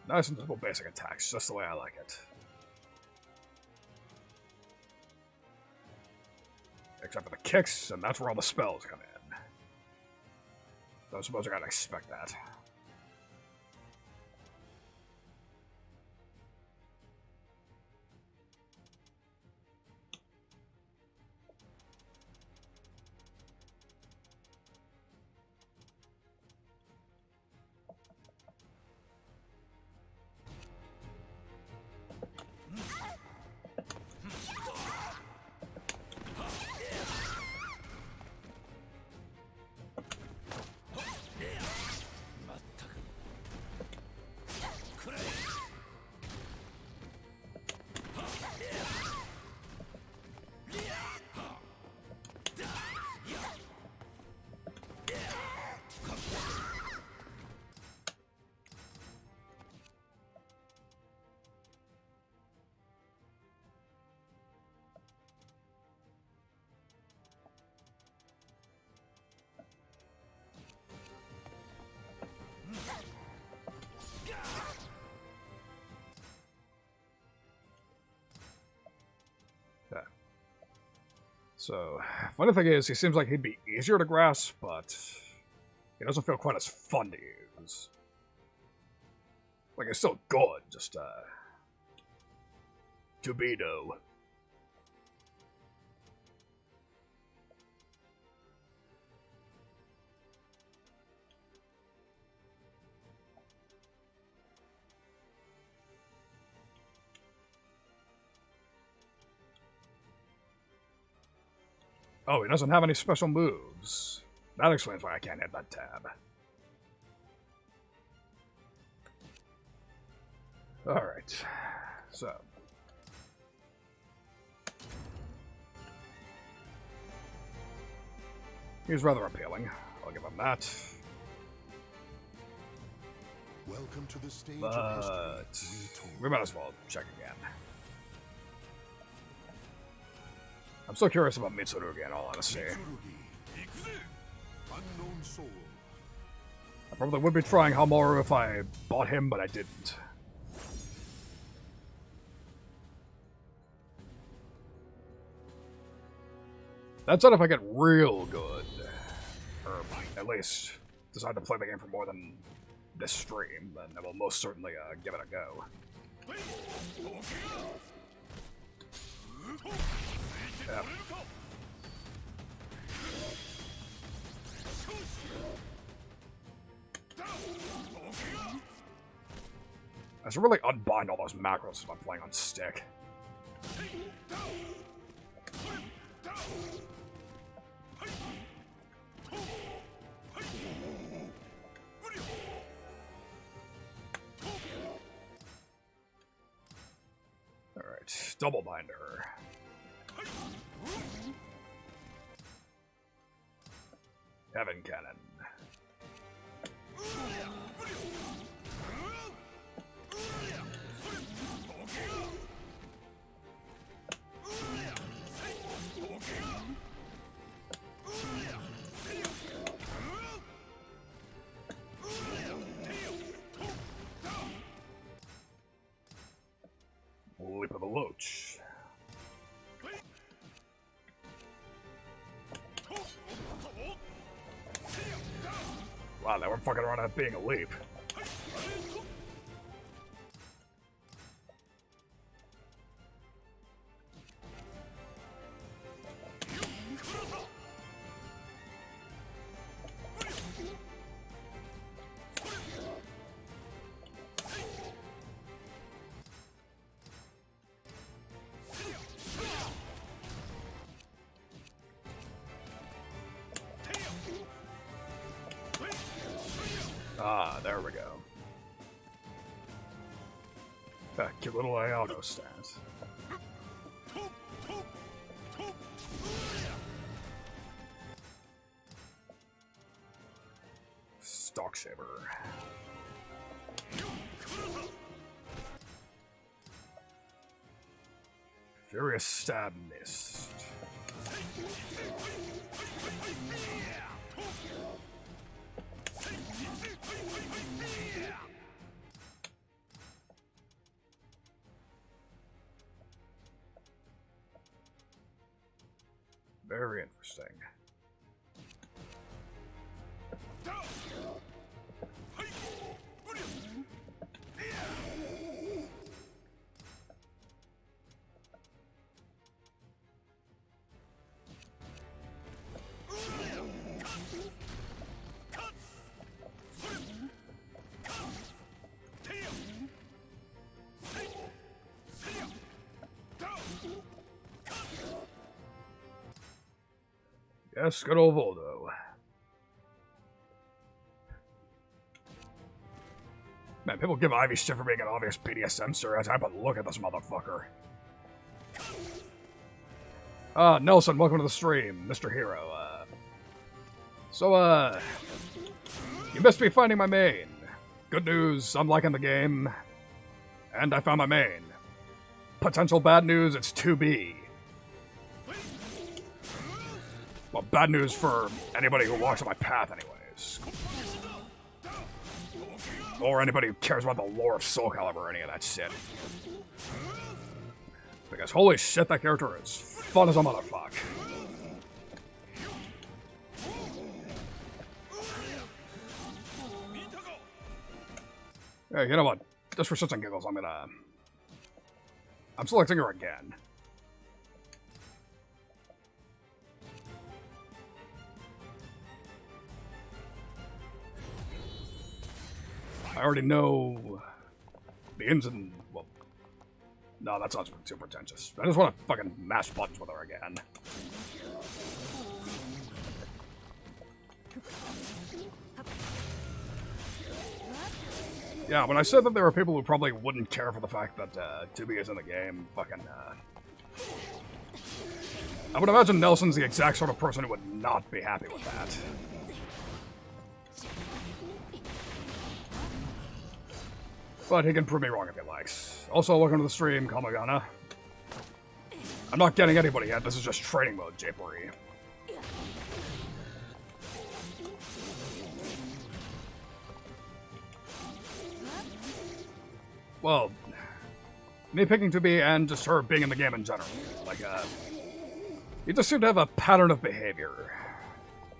Nice and simple basic attacks, just the way I like it. Except for the kicks, and that's where all the spells come in. I suppose I gotta expect that. So, funny thing is, he seems like he'd be easier to grasp, but he doesn't feel quite as fun to use. Like, it's still good, just, to be though. Oh, he doesn't have any special moves. That explains why I can't hit that tab. Alright, so. He's rather appealing. I'll give him that. Welcome to the stage But of history. we might as well check again. I'm so curious about Mitsurugi in all honesty. Unknown soul. I probably would be trying Hamoru if I bought him, but I didn't. That said, if I get real good, or at least decide to play the game for more than this stream, then I will most certainly give it a go. Yeah. I should really unbind all those macros if I'm playing on stick. Alright, double binder. Heaven Cannon. Leap of the Loach. Wow, they were fucking around at being a leap. Ah, there we go. That cute little auto stance. Stalk Saber. Furious Stab Mist. Very interesting. Yes, good old Voldo. Man, people give Ivy shit for being an obvious BDSM stereotype, but look at this motherfucker. Nelson, welcome to the stream, Mr. Hero. You missed me finding my main. Good news, I'm liking the game. And I found my main. Potential bad news, it's 2B. Well, bad news for anybody who walks on my path anyways. Or anybody who cares about the lore of SoulCalibur or any of that shit. Because holy shit, that character is fun as a motherfucker. Hey, you know what? Just for shits and giggles, I'm selecting her again. I already know the ins and... well... No, that sounds too pretentious. I just want to fucking mash buttons with her again. Yeah, when I said that there were people who probably wouldn't care for the fact that 2B is in the game, fucking... I would imagine Nelson's the exact sort of person who would not be happy with that. But he can prove me wrong if he likes. Also, welcome to the stream, Kamagana. I'm not getting anybody yet, this is just training mode, Japery. Well, me picking 2B and just her being in the game in general. Like, you just seem to have a pattern of behavior.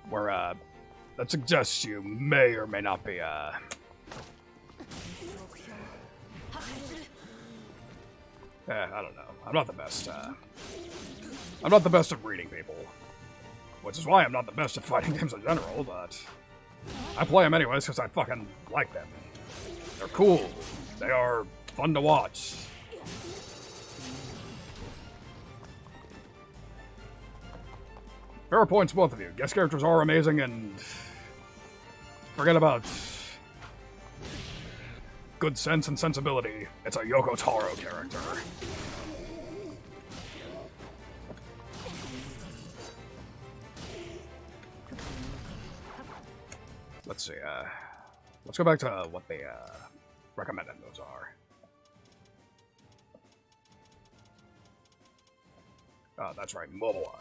Where, that suggests you may or may not be, I don't know. I'm not the best, I'm not the best at reading people. Which is why I'm not the best at fighting games in general, but... I play them anyways because I fucking like them. They're cool. They are fun to watch. Fair points, both of you. Guest characters are amazing, and... forget about... good sense and sensibility. It's a Yoko Taro character. Let's see, let's go back to what the, recommended moves are. Oh, that's right, mobile.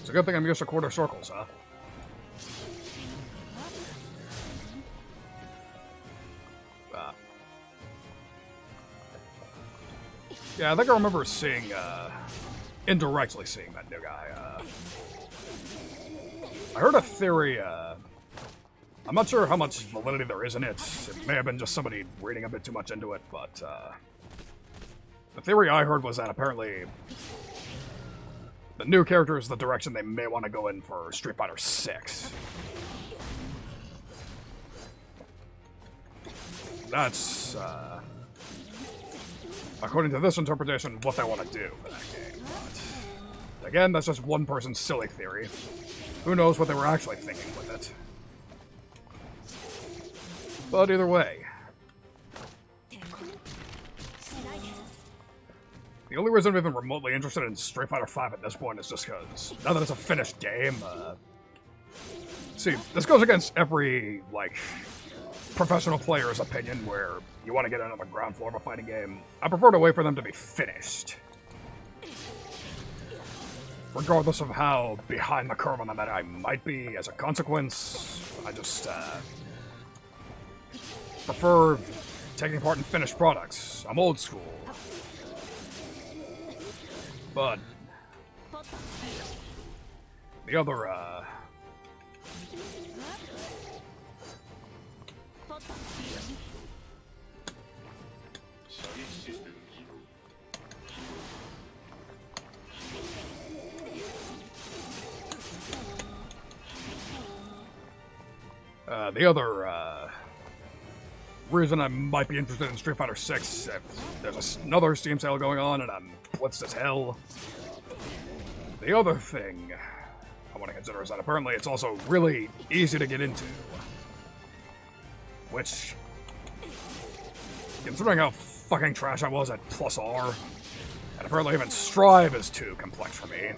It's a good thing I'm used to quarter circles, huh? Yeah, I think I remember seeing, indirectly seeing that new guy. I heard a theory, I'm not sure how much validity there is in it. It may have been just somebody reading a bit too much into it, but, the theory I heard was that apparently the new character is the direction they may want to go in for Street Fighter 6. That's, according to this interpretation, what they want to do for that game. But, again, that's just one person's silly theory. Who knows what they were actually thinking with it. But either way. The only reason I'm even remotely interested in Street Fighter V at this point is just because, now that it's a finished game, see, this goes against every, like, professional player's opinion where you want to get into the ground floor of a fighting game. I prefer to wait for them to be finished. Regardless of how behind the curve on the meta I might be as a consequence, I just, prefer taking part in finished products. I'm old school. But the other, reason I might be interested in Street Fighter 6, if there's another Steam sale going on and I'm blitzed as hell. The other thing I want to consider is that apparently it's also really easy to get into. Which, considering how fucking trash I was at plus R, and apparently even Strive is too complex for me,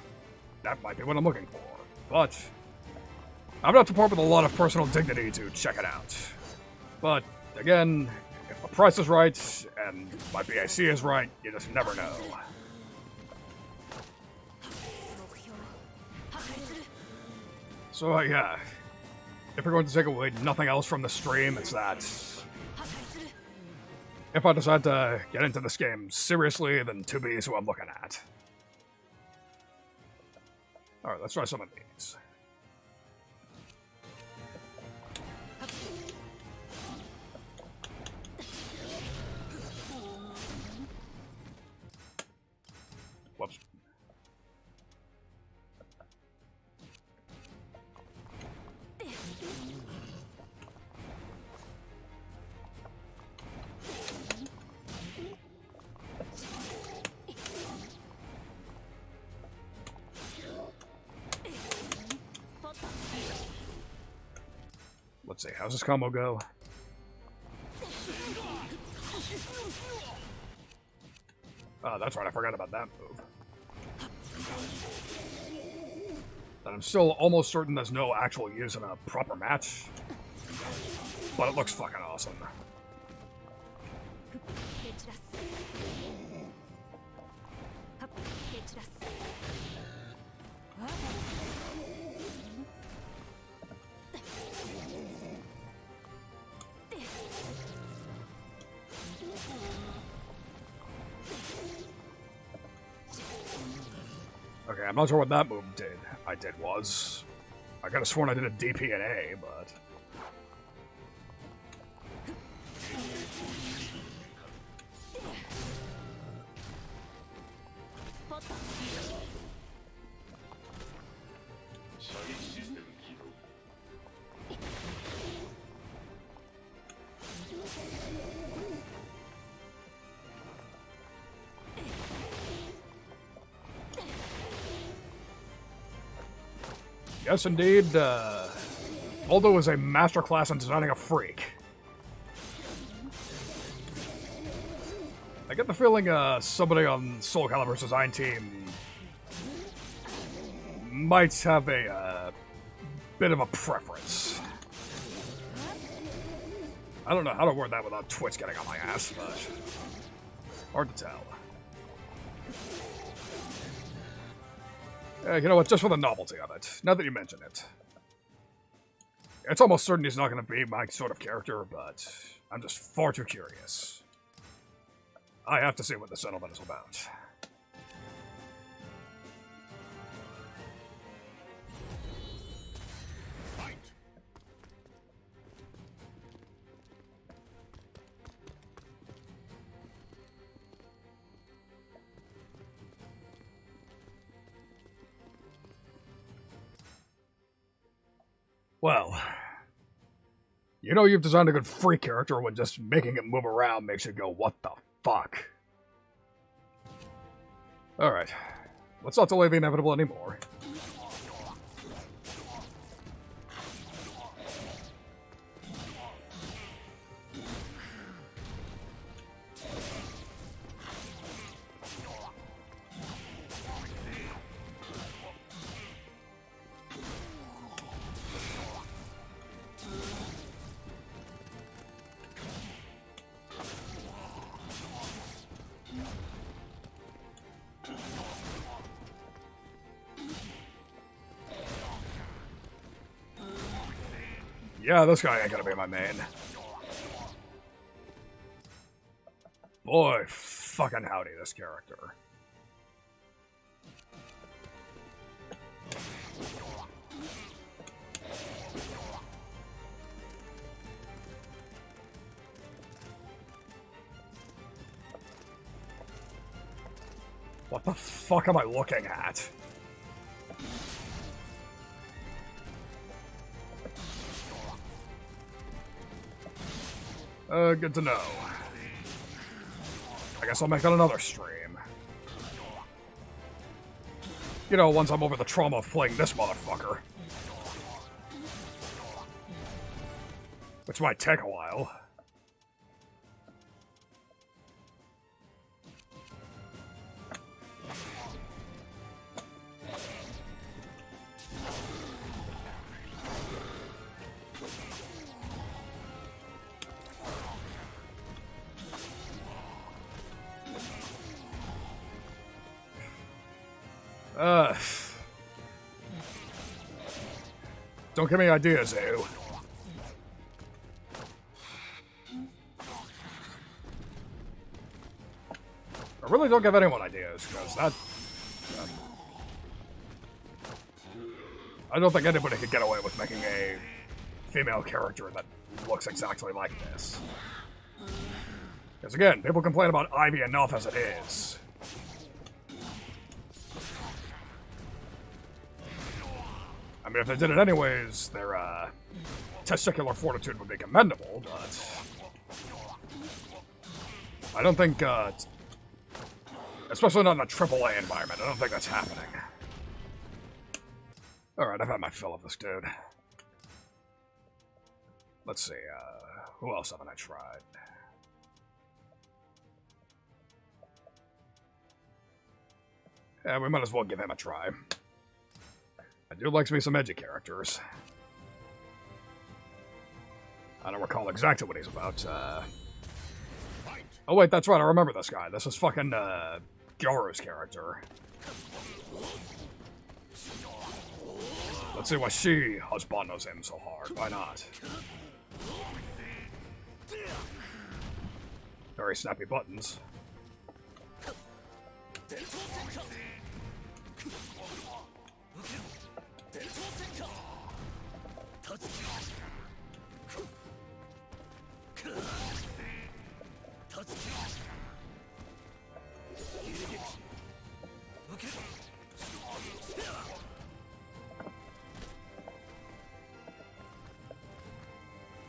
that might be what I'm looking for. But I'm about to part with a lot of personal dignity to check it out. But again, if the price is right and my BAC is right, you just never know. So yeah, if we're going to take away nothing else from the stream, it's that if I decide to get into this game seriously, then 2B is who I'm looking at. Alright, let's try some of these. Whoops. Let's see, how's this combo go? Oh, that's right, I forgot about that move. And I'm still almost certain there's no actual use in a proper match. But it looks fucking awesome. Okay, I'm not sure what that move I could have sworn I did a DP and A, but... Yes, indeed, Voldo is a masterclass in designing a freak. I get the feeling somebody on SoulCalibur's design team might have a bit of a preference. I don't know how to word that without Twitch getting on my ass, but hard to tell. You know what, just for the novelty of it, now that you mention it. It's almost certain he's not going to be my sort of character, but I'm just far too curious. I have to see what the settlement is about. Well, you know you've designed a good free character when just making it move around makes you go, what the fuck? Alright, let's not delay the inevitable anymore. Yeah, this guy ain't gonna be my main. Boy, fucking howdy, this character. What the fuck am I looking at? Good to know. I guess I'll make that another stream. You know, once I'm over the trauma of playing this motherfucker. Which might take a while. Don't give me ideas, Ew. I really don't give anyone ideas, because that... I don't think anybody could get away with making a female character that looks exactly like this. Because again, people complain about Ivy enough as it is. I mean, if they did it anyways, their testicular fortitude would be commendable, but I don't think, especially not in a AAA environment, I don't think that's happening. Alright, I've had my fill of this dude. Let's see, who else haven't I tried? Yeah, we might as well give him a try. I do like me some edgy characters. I don't recall exactly what he's about. Oh wait, that's right, I remember this guy. This is fucking, Gyoru's character. Let's see why she husbandos him so hard. Why not? Very snappy buttons.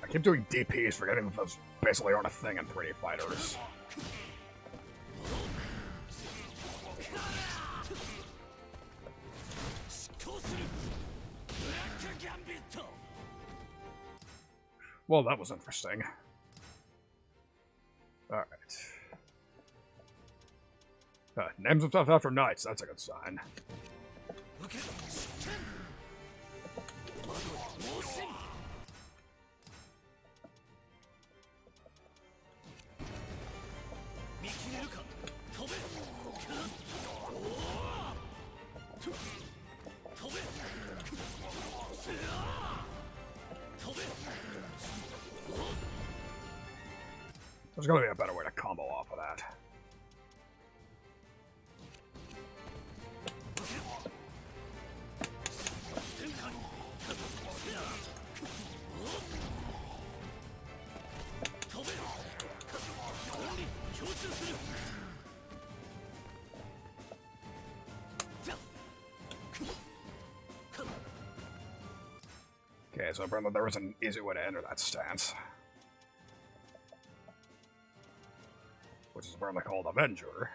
I keep doing DPs, forgetting that those basically aren't a thing in 3D fighters. Well, that was interesting. Alright. Names himself after knights, that's a good sign. There's gotta be a better way to combo off of that. Okay, so apparently there was an easy way to enter that stance. Which is apparently called Avenger.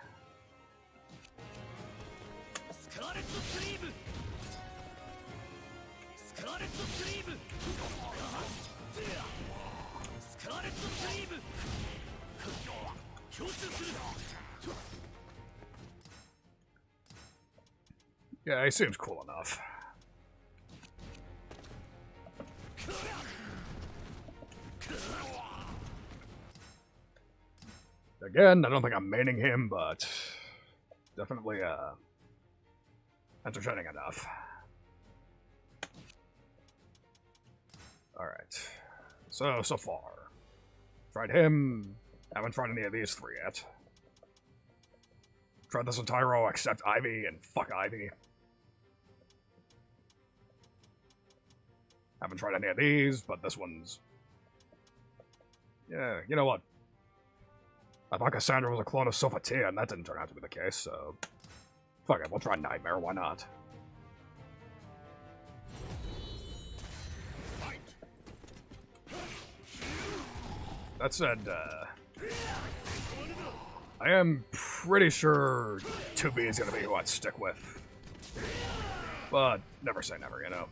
Yeah, he seems cool enough. Again, I don't think I'm maining him, but definitely entertaining enough. Alright. So far. Tried him. Haven't tried any of these three yet. Tried this entire row except Ivy, and fuck Ivy. Haven't tried any of these, but this one's... Yeah, you know what? I thought Cassandra was a clone of Sophatia, and that didn't turn out to be the case, so... Fuck it, we'll try Nightmare, why not? That said, I am pretty sure 2B is gonna be who I'd stick with. But, never say never, you know?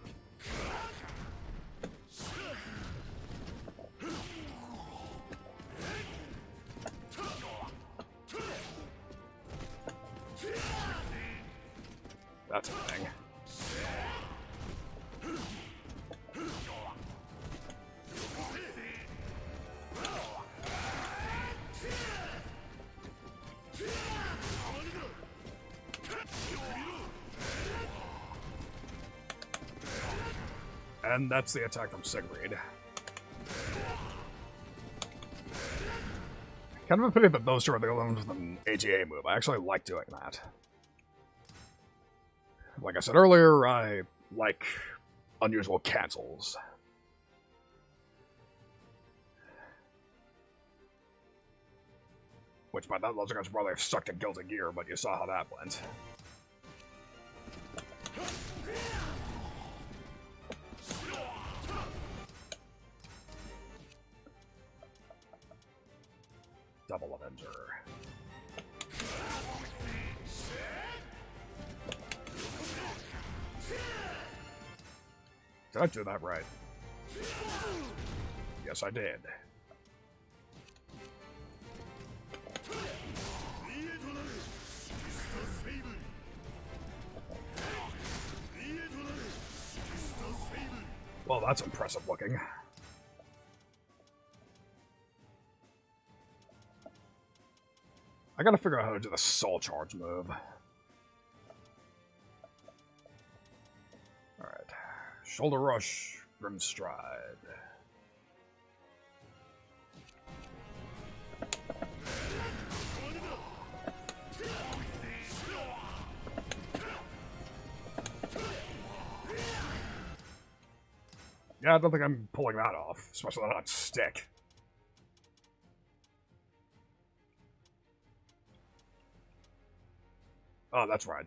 That's a thing. And that's the attack from Sigrid. Kind of a pity that those two are the only ones with an AGA move. I actually like doing that. Like I said earlier, I like unusual cancels. Which by that logic I should probably have stuck to Guilty Gear, but you saw how that went. Double Avenger. Did I do that right? Yes, I did. Well, that's impressive looking. I gotta figure out how to do the soul charge move. Alright. Shoulder rush, grim stride. Yeah, I don't think I'm pulling that off, especially not on stick. Oh, that's right.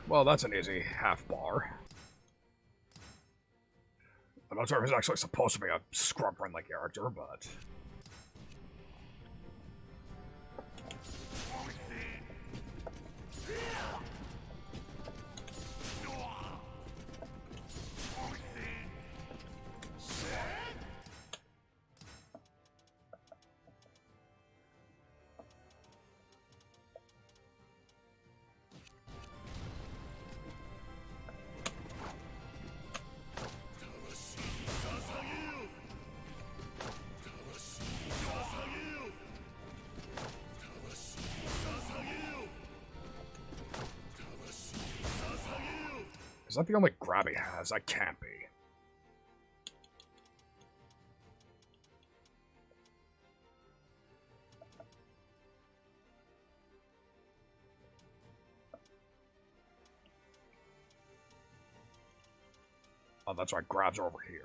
Well, that's an easy half bar. I'm not sure if he's actually supposed to be a scrub-friendly character, but... Is that the only grab he has? That can't be. Oh, that's right. Grabs are over here.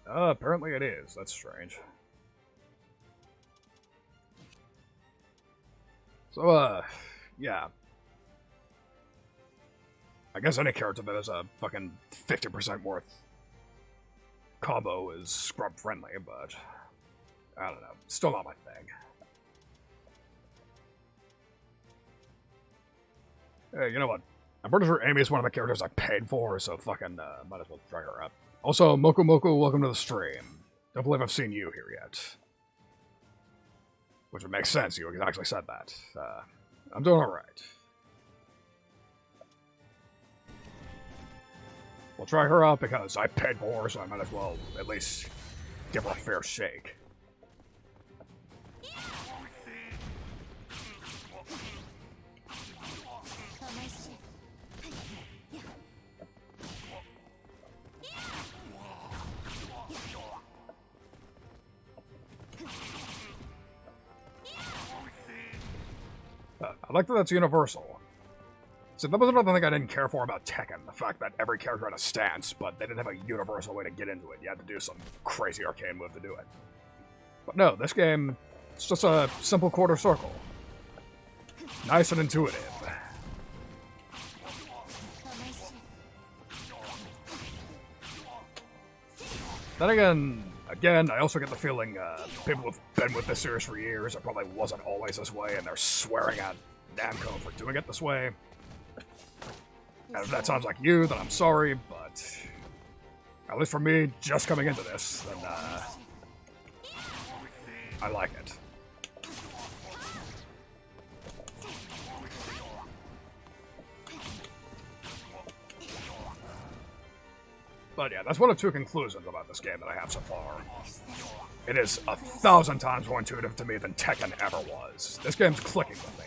Apparently it is. That's strange. So, yeah. I guess any character that has a fucking 50% worth combo is scrub-friendly, but... I don't know. Still not my thing. Hey, you know what? I'm pretty sure Amy is one of the characters I paid for, so fucking, might as well try her up. Also, Moku Moku, welcome to the stream. Don't believe I've seen you here yet. Which would make sense, you actually said that. I'm doing alright. We'll try her out because I paid for her, so I might as well at least give her a fair shake. I like that that's universal. So that was another thing I didn't care for about Tekken, the fact that every character had a stance, but they didn't have a universal way to get into it. You had to do some crazy arcane move to do it. But no, this game, it's just a simple quarter circle. Nice and intuitive. Then again, I also get the feeling people who've been with this series for years, it probably wasn't always this way, and they're swearing at Namco for doing it this way. And if that sounds like you, then I'm sorry, but at least for me, just coming into this, then I like it. But yeah, that's one of two conclusions about this game that I have so far. It is 1,000 times more intuitive to me than Tekken ever was. This game's clicking with me.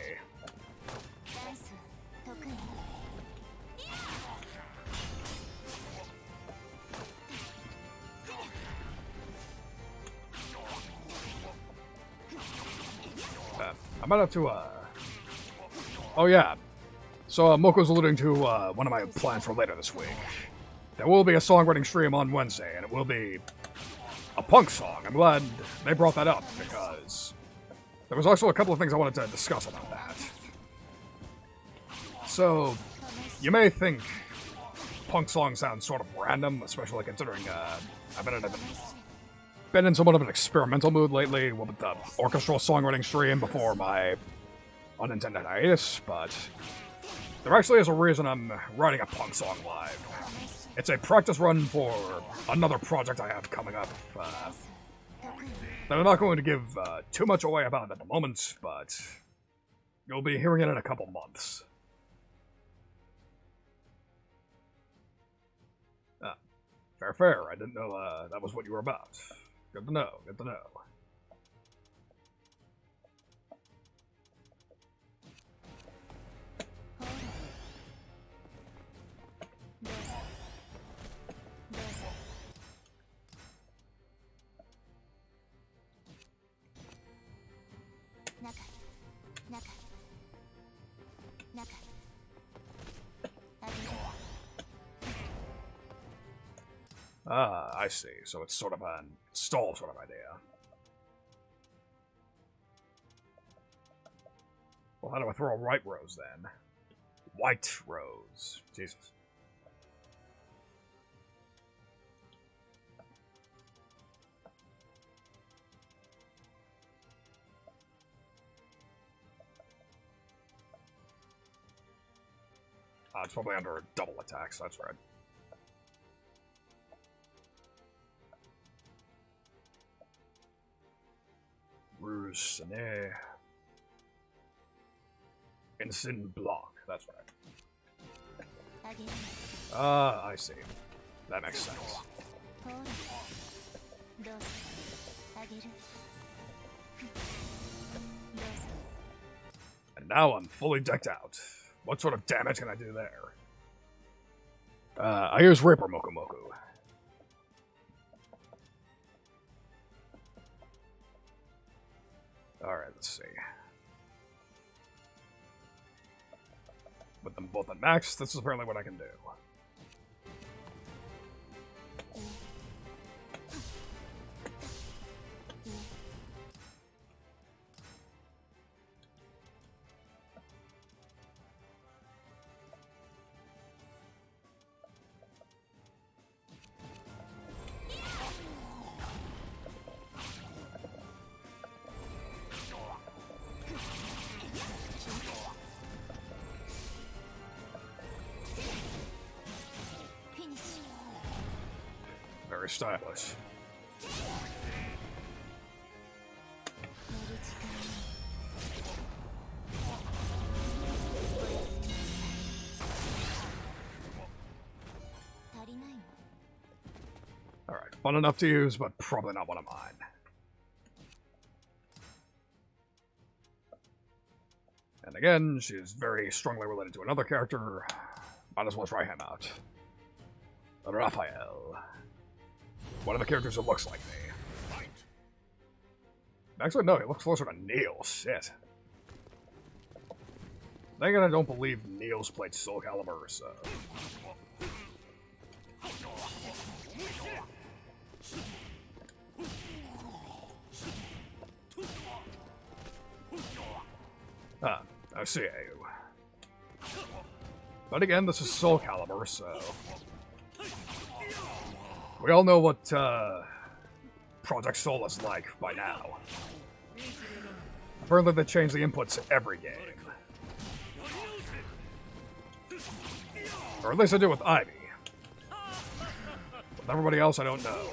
I might have to, Oh yeah. So, Moko's alluding to, one of my plans for later this week. There will be a songwriting stream on Wednesday, and it will be a punk song. I'm glad they brought that up, because there was also a couple of things I wanted to discuss about that. So, you may think punk songs sound sort of random, especially considering, I've been in somewhat of an experimental mood lately with the orchestral songwriting stream before my unintended hiatus, but there actually is a reason I'm writing a punk song live. It's a practice run for another project I have coming up that I'm not going to give too much away about at the moment, but you'll be hearing it in a couple months. Fair. I didn't know that was what you were about. Good to know, good to know. Ah, I see. So it's sort of an stall sort of idea. Well, how do I throw a white rose then? White rose. Jesus. It's probably under double attacks, that's right. Rouge Sonnet. Ensign Block, that's right. I see. That makes sense. And now I'm fully decked out. What sort of damage can I do there? I use Raper Moku Moku. Alright, let's see. With them both at max, this is apparently what I can do. Very stylish. Alright, fun enough to use, but probably not one of mine. And again, she's very strongly related to another character. Might as well try him out. Raphael. One of the characters that looks like me. Actually, no, he looks closer to Neil. Shit. Then again, I don't believe Neil's played SoulCalibur, so... Ah, I see you. But again, this is SoulCalibur, so... We all know what, Project Soul is like by now. Apparently they change the inputs every game. Or at least I do with Ivy. With everybody else, I don't know.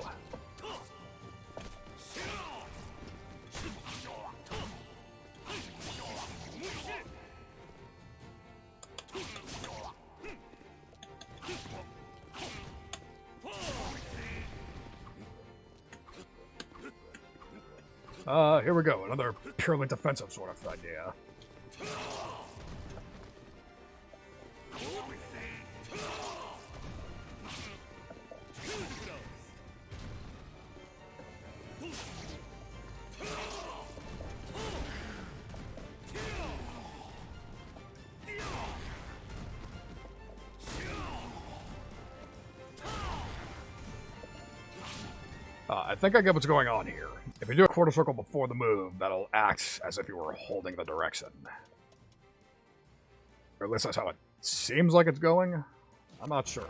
Here we go. Another purely defensive sort of idea. I think I get what's going on here. If you do a quarter circle before the move, that'll act as if you were holding the direction. Or at least that's how it seems like it's going. I'm not sure.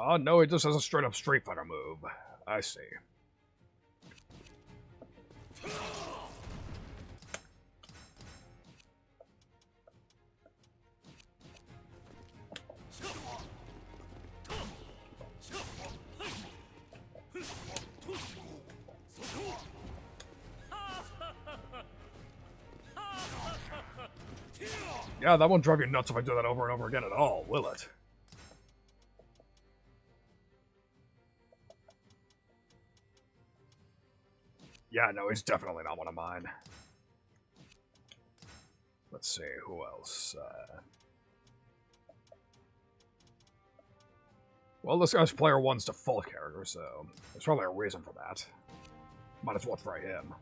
Oh, no, it just has a straight-up Street Fighter move. I see. Yeah, that won't drive you nuts if I do that over and over again at all, will it? Yeah, no, he's definitely not one of mine. Let's see, who else? Well, this guy's player 1's default character, so there's probably a reason for that. Might as well try him.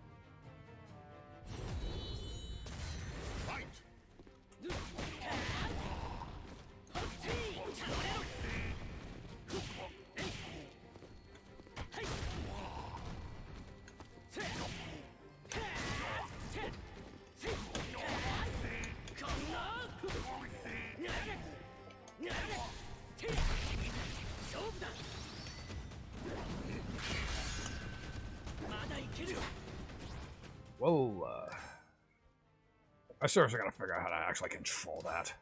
Well, I seriously gotta figure out how to actually control that.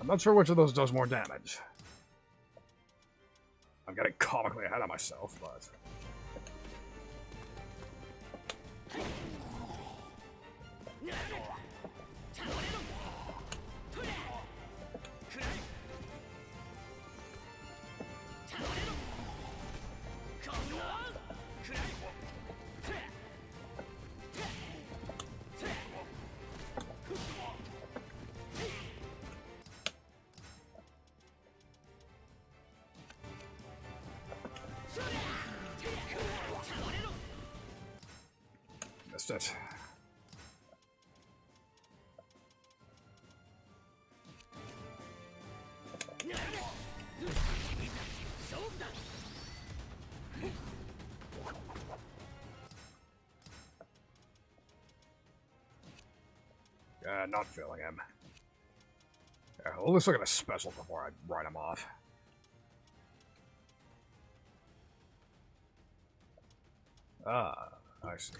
I'm not sure which of those does more damage. I'm getting comically ahead of myself, but... Missed it. Not feeling him. Yeah, well, let's look at a special before I write him off. Ah, I see.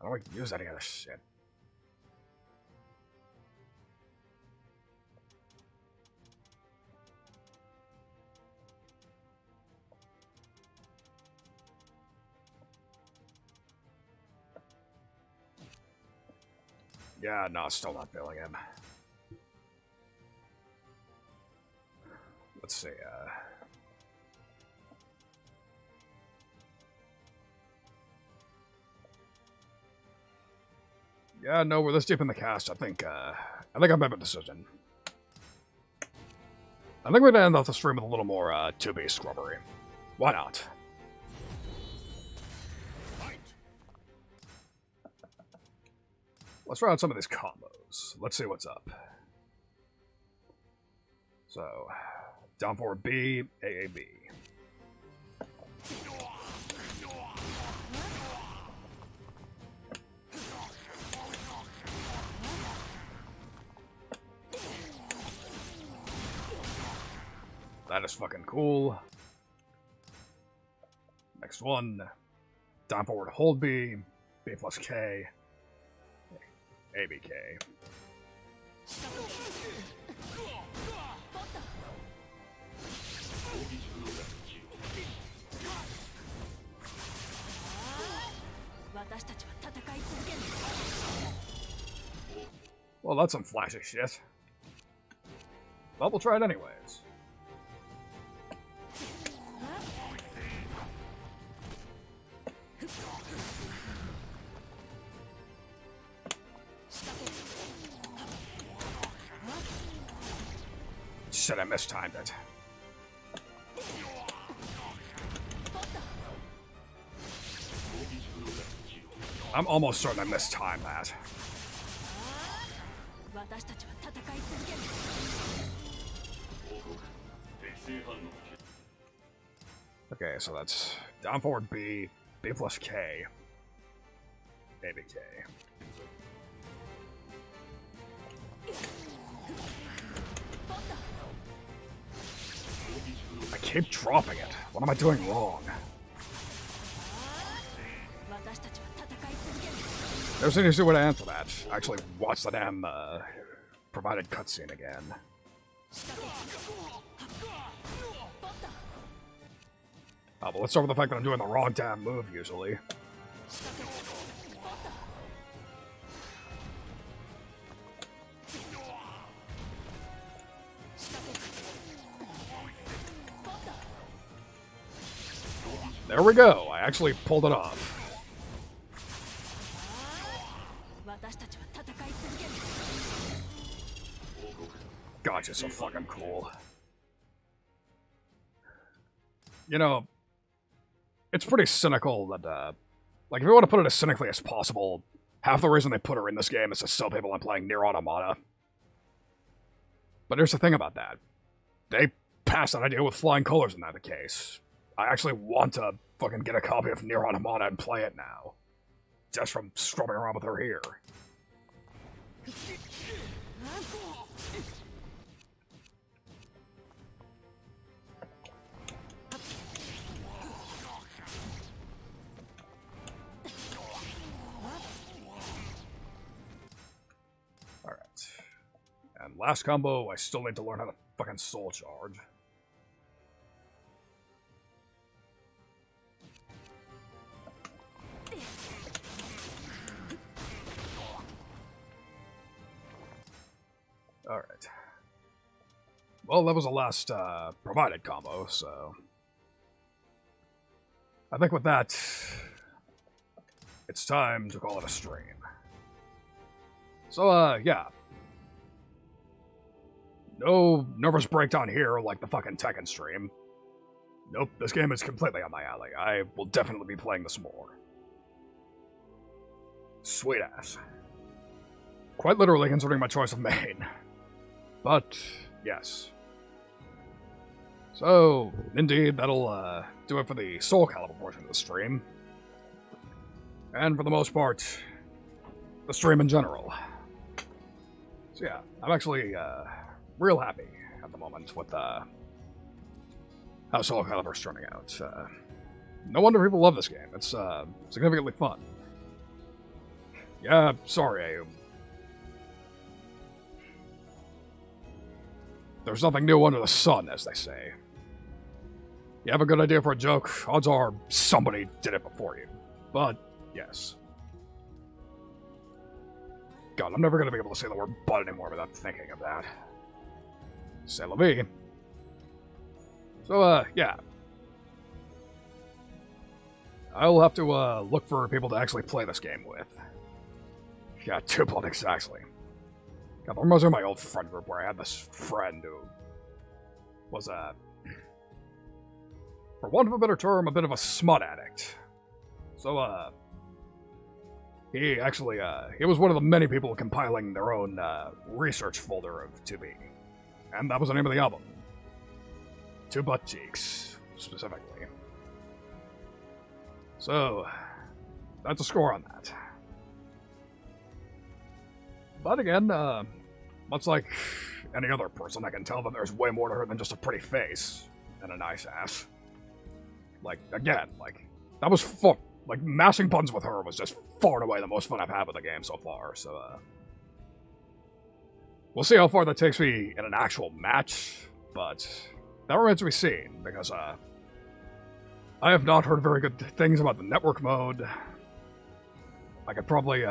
How do I use any of this shit? Yeah, no, still not feeling him. Let's see, yeah, no, we're this deep in the cast. I think I made a decision. I think we're gonna end off the stream with a little more 2B scrubbery. Why not? Let's try out some of these combos. Let's see what's up. So, down forward B, AAB. That is fucking cool. Next one. Down forward hold B, B plus K, ABK. Well, that's some flashy shit. But we'll try it anyways. Shit, I mistimed it. I'm almost certain I mistimed that. Okay, so that's down forward B, B plus K, ABK. I keep dropping it. What am I doing wrong? There's an easy way to answer that. Actually, watch the damn provided cutscene again. Oh, but let's start with the fact that I'm doing the wrong damn move usually. There we go. I actually pulled it off. God, you're so fucking cool. You know, it's pretty cynical that, like, if you want to put it as cynically as possible, half the reason they put her in this game is to sell people on playing Nier Automata. But here's the thing about that. They passed that idea with flying colors in that case. I actually want to fucking get a copy of Nier Automata and play it now. Just from scrubbing around with her here. Alright. And last combo, I still need to learn how to fucking soul charge. Alright. Well, that was the last provided combo, so... I think with that, it's time to call it a stream. So, yeah. No nervous breakdown here like the fucking Tekken stream. Nope, this game is completely on my alley. I will definitely be playing this more. Sweet ass. Quite literally considering my choice of main. But, yes. So, indeed, that'll do it for the SoulCalibur portion of the stream. And for the most part, the stream in general. So yeah, I'm actually real happy at the moment with how SoulCalibur's turning out. No wonder people love this game. It's significantly fun. Yeah, sorry. There's nothing new under the sun, as they say. You have a good idea for a joke, odds are somebody did it before you. But, yes. God, I'm never gonna be able to say the word but anymore without thinking of that. C'est la vie. So, yeah. I'll have to, look for people to actually play this game with. Yeah, 2 blood exactly. God, that reminds me of my old friend group where I had this friend who was, for want of a better term, a bit of a smut addict. So, he actually, he was one of the many people compiling their own, research folder of 2B. And that was the name of the album. 2 Butt Cheeks, specifically. So, that's a score on that. But again, much like any other person, I can tell that there's way more to her than just a pretty face and a nice ass. Like, again, like, that was fun. Like, mashing puns with her was just far and away the most fun I've had with the game so far, so, we'll see how far that takes me in an actual match, but that remains to be seen, because, I have not heard very good things about the network mode. I could probably,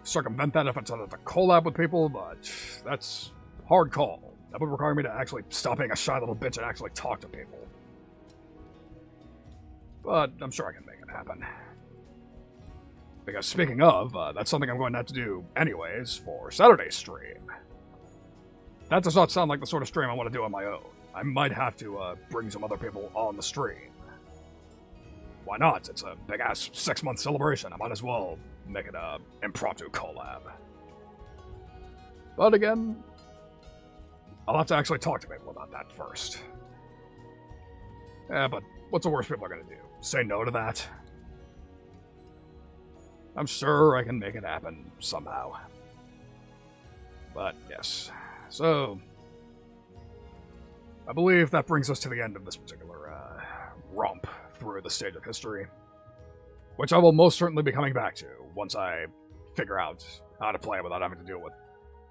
circumvent that if it's on a collab with people, but that's a hard call. That would require me to actually stop being a shy little bitch and actually talk to people. But I'm sure I can make it happen. Because speaking of, that's something I'm going to have to do anyways for Saturday's stream. That does not sound like the sort of stream I want to do on my own. I might have to bring some other people on the stream. Why not? It's a big-ass 6-month celebration. I might as well make it a impromptu collab. But again, I'll have to actually talk to people about that first. Yeah, but what's the worst people are going to do? Say no to that? I'm sure I can make it happen somehow. But yes, so I believe that brings us to the end of this particular romp through the stage of history, which I will most certainly be coming back to once I figure out how to play without having to deal with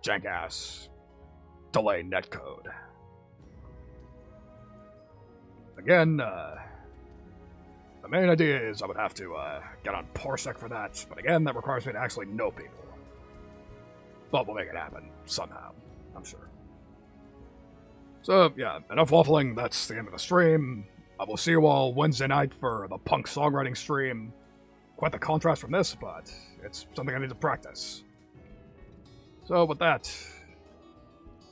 jank-ass delay netcode. Again, the main idea is I would have to get on Parsec for that, but again, that requires me to actually know people. But we'll make it happen somehow, I'm sure. So, yeah, enough waffling, that's the end of the stream. I will see you all Wednesday night for the punk songwriting stream. Quite the contrast from this, but it's something I need to practice. So with that,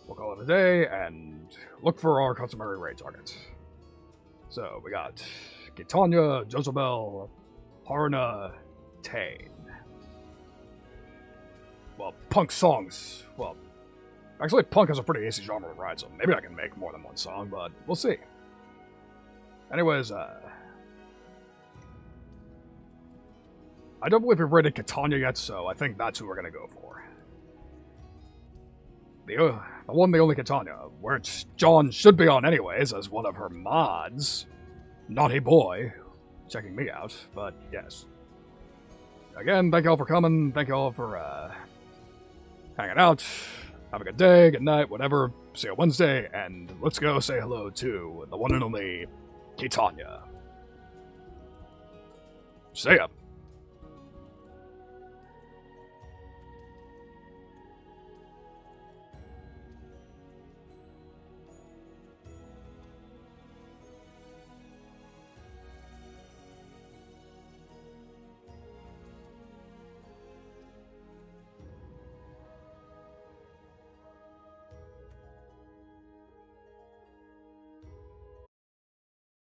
we'll call it a day and look for our customary raid target. So we got Gitanya, Jezebel, Harna, Tane. Well, punk songs. Well, actually punk is a pretty easy genre to ride, so maybe I can make more than one song, but we'll see. Anyways, I don't believe we've raided Catania yet, so I think that's who we're gonna go for. The one, the only Catania, which John should be on anyways as one of her mods. Naughty boy, checking me out, but yes. Again, thank y'all for coming, thank y'all for, hanging out. Have a good day, good night, whatever. See you Wednesday, and let's go say hello to the one and only Titania. See ya.